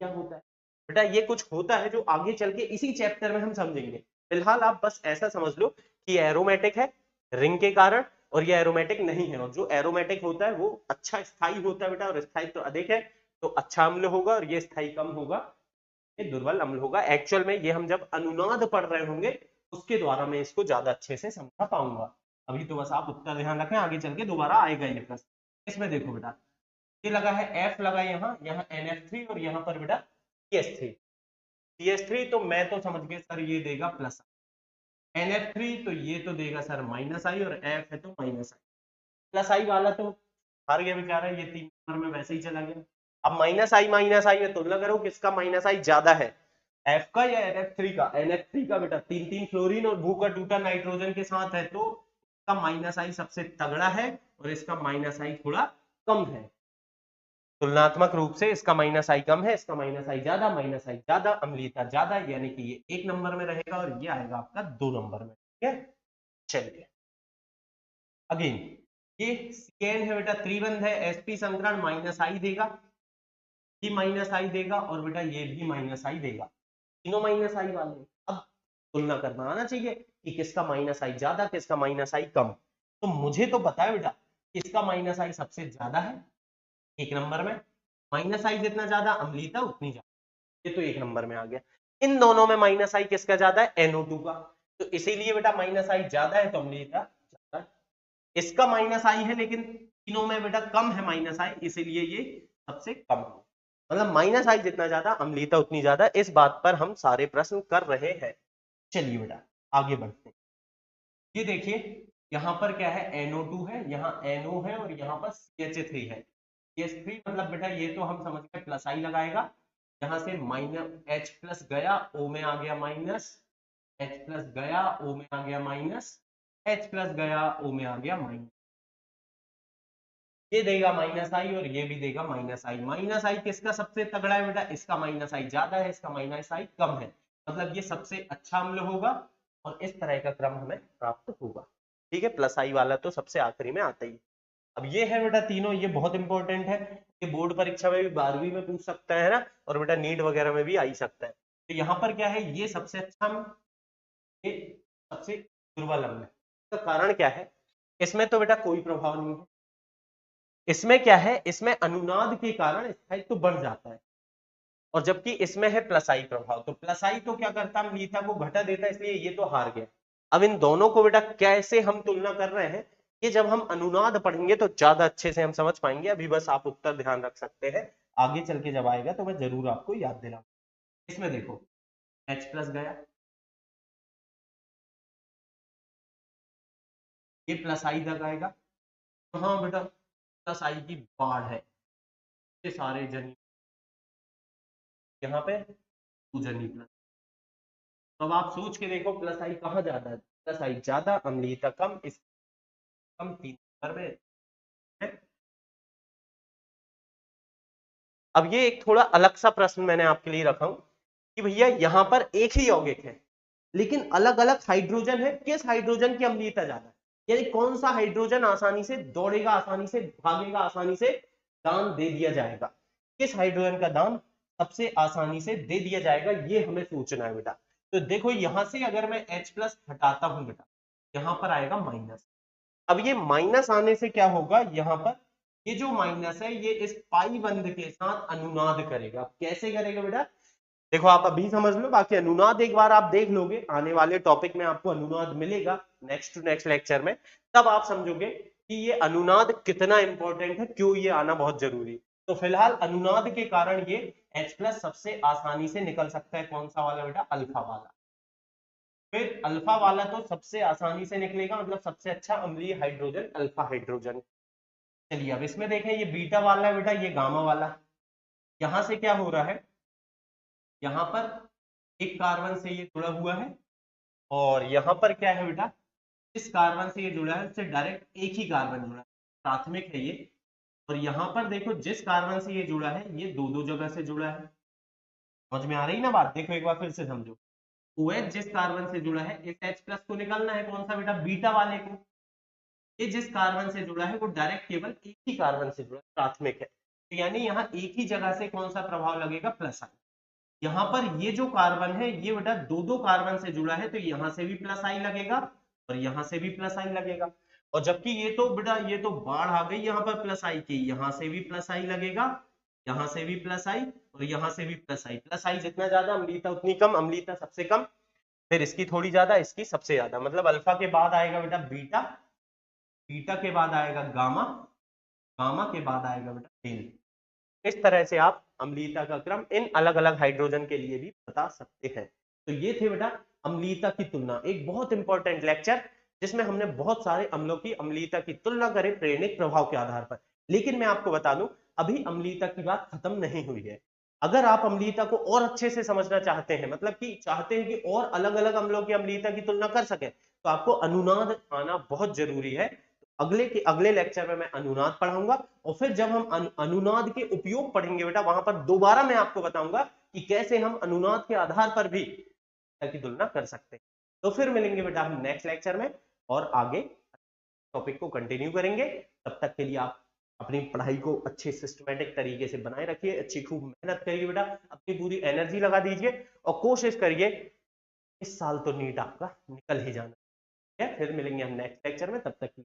क्या होता है बेटा, ये कुछ होता है जो आगे चल के इसी चैप्टर में हम समझेंगे, फिलहाल आप बस ऐसा समझ लो कि एरोमेटिक है रिंग के कारण, और ये एरोमेटिक नहीं है, और जो एरोमेटिक होता है वो अच्छा स्थायी होता है बेटा, और स्थायित्व तो अधिक है तो अच्छा अम्ल होगा, और ये स्थायी कम होगा ये दुर्बल अम्ल होगा। एक्चुअल में ये हम जब अनुनाद पढ़ रहे होंगे उसके द्वारा मैं इसको ज्यादा अच्छे से समझा पाऊंगा, अभी तो बस आप उत्तर ध्यान रखें, आगे चल के दोबारा आएगा ये प्रश्न। इसमें देखो बेटा ये लगा है F लगा यहाँ NF3 और यहाँ पर बेटा CH3 तो मैं तो समझ गया सर ये देगा प्लस NF3 तो ये तो देगा सर माइनस आई और F है तो माइनस आई। प्लस आई वाला तो हार गया बेचारा, ये 3 नंबर में वैसे ही चला गया। अब माइनस आई में तुलना करो किसका माइनस आई ज्यादा है, F का या NF3 का। NF3 का बेटा 3 फ्लोरीन और भू का टूटा नाइट्रोजन के साथ है तो इसका माइनस आई सबसे तगड़ा है और इसका माइनस आई थोड़ा कम है। तुलनात्मक रूप से इसका माइनस आई कम है, इसका माइनस आई ज्यादा, माइनस आई ज्यादा, अम्लीयता ज्यादा, यानी कि ये 1 नंबर में रहेगा और ये आएगा आपका 2 नंबर में। ठीक है, चलिए अगेन ये CN है बेटा त्रिबंध है, sp संकरण माइनस आई देगा, ये माइनस आई देगा और बेटा ये भी माइनस आई देगा, तीनों माइनस आई वाले। अब तुलना करना आना चाहिए कि किसका माइनस आई ज्यादा किसका माइनस आई कम। तो मुझे तो पता है बेटा किसका माइनस आई सबसे ज्यादा है, 1 नंबर में। माइनस आई जितना ज्यादा अम्लीयता उतनी ज्यादा, ये तो 1 नंबर में आ गया। इन दोनों में माइनस आई किसका ज्यादा है, NO2 का, तो इसीलिए बेटा माइनस आई ज्यादा है तो अम्लीयता ज्यादा। इसका माइनस आई है लेकिन तीनों में बेटा कम है माइनस आई, इसीलिए ये सबसे कम है। मतलब माइनस आई जितना ज्यादा अम्लीयता उतनी ज्यादा। इस बात पर हम सारे प्रश्न कर रहे हैं। चलिए बेटा आगे बढ़ते हैं। ये देखिए यहाँ पर क्या है, NO2 है, यहाँ NO है और यहाँ पर CH3 है। CH3 मतलब बेटा ये तो हम समझ गए प्लस आई लगाएगा, यहाँ से माइनस H प्लस गया O में आ गया माइनस, H प्लस गया O में आ गया माइनस, H प्लस गया O में आ गया माइनस। ये देगा माइनस आई और ये भी देगा माइनस आई। माइनस आई किसका सबसे तगड़ा है बेटा, इसका माइनस आई ज्यादा है, इसका माइनस आई कम है, मतलब ये सबसे अच्छा अम्ल होगा और इस तरह का क्रम हमें प्राप्त होगा। ठीक है, प्लस आई वाला तो सबसे आखिरी में आता ही। अब ये है बेटा तीनों, ये बहुत इंपॉर्टेंट है, ये बोर्ड परीक्षा में भी 12वीं में पूछ सकता है ना, और बेटा नीट वगैरह में भी आ ही सकता है। तो यहाँ पर क्या है, ये सबसे अच्छा अम्ल, ये सबसे दुर्बल अम्ल है। तो कारण क्या है, इसमें तो बेटा कोई प्रभाव नहीं है। इसमें क्या है, इसमें अनुनाद के कारण स्थायित्व तो बढ़ जाता है, और जबकि इसमें है प्लस आई प्रभाव। तो प्लस आई तो क्या करता है, अम्लीयता को घटा देता है, इसलिए ये तो हार गया। अब इन दोनों को बेटा कैसे हम तुलना कर रहे हैं, ये जब हम अनुनाद पढ़ेंगे तो ज्यादा अच्छे से हम समझ पाएंगे। अभी बस आप उत्तर ध्यान रख सकते हैं, आगे चल के जब आएगा तो मैं जरूर आपको याद दिलाऊंगा। इसमें देखो H प्लस गया, ये प्लस आई तक आएगा, तो हाँ बेटा प्लस आई की बाढ़ है, ये सारे जनी यहाँ पे जनी प्लस। तो अब आप सोच के देखो प्लस आई कहाँ ज्यादा है, प्लस आई ज्यादा अम्लीयता कम, इस कम 3 नंबर में है। अब ये एक थोड़ा अलग सा प्रश्न मैंने आपके लिए रखा हूं कि भैया यहाँ पर एक ही यौगिक है लेकिन अलग अलग हाइड्रोजन है, किस हाइड्रोजन की अम्लीयता ज्यादा है, यानी कौन सा हाइड्रोजन आसानी से दौड़ेगा, आसानी से भागेगा, आसानी से दान दे दिया जाएगा, किस हाइड्रोजन का दान सबसे आसानी से दे दिया जाएगा, ये हमें सोचना है बेटा। तो देखो यहां से अगर मैं H प्लस हटाता हूं बेटा, यहां पर आएगा माइनस। अब ये माइनस आने से क्या होगा, यहाँ पर ये जो माइनस है ये इस पाई बंध के साथ अनुनाद करेगा। कैसे करेगा बेटा, देखो आप अभी समझ लो, बाकी अनुनाद एक बार आप देख लोगे, आने वाले टॉपिक में आपको अनुनाद मिलेगा नेक्स्ट टू नेक्स्ट लेक्चर में, तब आप समझोगे कि ये अनुनाद कितना इंपॉर्टेंट है, क्यों ये आना बहुत जरूरी। तो फिलहाल अनुनाद के कारण ये H प्लस सबसे आसानी से निकल सकता है, कौन सा वाला बेटा, अल्फा वाला। फिर अल्फा वाला तो सबसे आसानी से निकलेगा, मतलब सबसे अच्छा अम्लीय हाइड्रोजन अल्फा हाइड्रोजन। चलिए अब इसमें देखें, ये बीटा वाला है बेटा, ये गामा वाला। यहां से क्या हो रहा है, यहां पर एक कार्बन से ये जुड़ा हुआ है और यहां पर क्या है बेटा, इस कार्बन से ये जुड़ा है उससे डायरेक्ट एक ही कार्बन जुड़ा है, प्राथमिक है ये। और यहां पर देखो जिस कार्बन से ये जुड़ा है ये दो दो जगह से जुड़ा है। समझ में आ रही ना बात, देखो एक बार फिर से समझो। OH जिस कार्बन से जुड़ा है, इस H प्लस को निकालना है, कौन सा बेटा, बीटा वाले को। ये जिस कार्बन से जुड़ा है वो डायरेक्ट केवल एक ही कार्बन से जुड़ा, प्राथमिक है, तो यानी यहाँ एक ही जगह से कौन सा प्रभाव लगेगा, प्लस आई। यहाँ पर ये जो कार्बन है ये बेटा दो दो कार्बन से जुड़ा है, तो यहाँ से भी प्लस आई लगेगा और यहाँ से भी प्लस आई लगेगा। और जबकि ये तो बेटा ये तो बाढ़ आ गई यहाँ पर प्लस आई की, यहाँ से भी प्लस आई लगेगा, यहाँ से भी प्लस आई और यहाँ से भी प्लस आई। प्लस आई जितना ज्यादा अम्लीयता उतनी कम, अम्लीयता सबसे कम, फिर इसकी थोड़ी ज्यादा, इसकी सबसे ज्यादा, मतलब अल्फा के बाद आएगा बेटा बीटा, बीटा के बाद आएगा गामा, गामा के बाद आएगा बेटा डेल। इस तरह से आप अम्लीयता का क्रम इन अलग अलग हाइड्रोजन के लिए भी बता सकते हैं। तो ये थे बेटा अम्लीयता की तुलना, एक बहुत इंपॉर्टेंट लेक्चर जिसमें हमने बहुत सारे अम्लों की अम्लीयता की तुलना करें प्रेरणिक प्रभाव के आधार पर। लेकिन मैं आपको बता दूं अभी अम्लीयता की बात खत्म नहीं हुई है। अगर आप अम्लीयता को और अच्छे से समझना चाहते हैं, मतलब कि चाहते हैं कि और अलग अलग अम्लों की अम्लीयता की तुलना कर सकें, तो आपको अनुनाद आना बहुत जरूरी है। अगले लेक्चर में मैं अनुनाद पढ़ाऊंगा, और फिर जब हम अनुनाद के उपयोग पढ़ेंगे बेटा, वहां पर दोबारा मैं आपको बताऊंगा कि कैसे हम अनुनाद के आधार पर भी की तुलना कर सकते हैं। तो फिर मिलेंगे बेटा हम नेक्स्ट लेक्चर में और आगे टॉपिक को कंटिन्यू करेंगे। तब तक के लिए आप अपनी पढ़ाई को अच्छे सिस्टमेटिक तरीके से बनाए रखिए, अच्छी खूब मेहनत करिए बेटा, अपनी पूरी एनर्जी लगा दीजिए और कोशिश करिए इस साल तो नीट आपका निकल ही जाना है। फिर मिलेंगे हम नेक्स्ट लेक्चर में, तब तक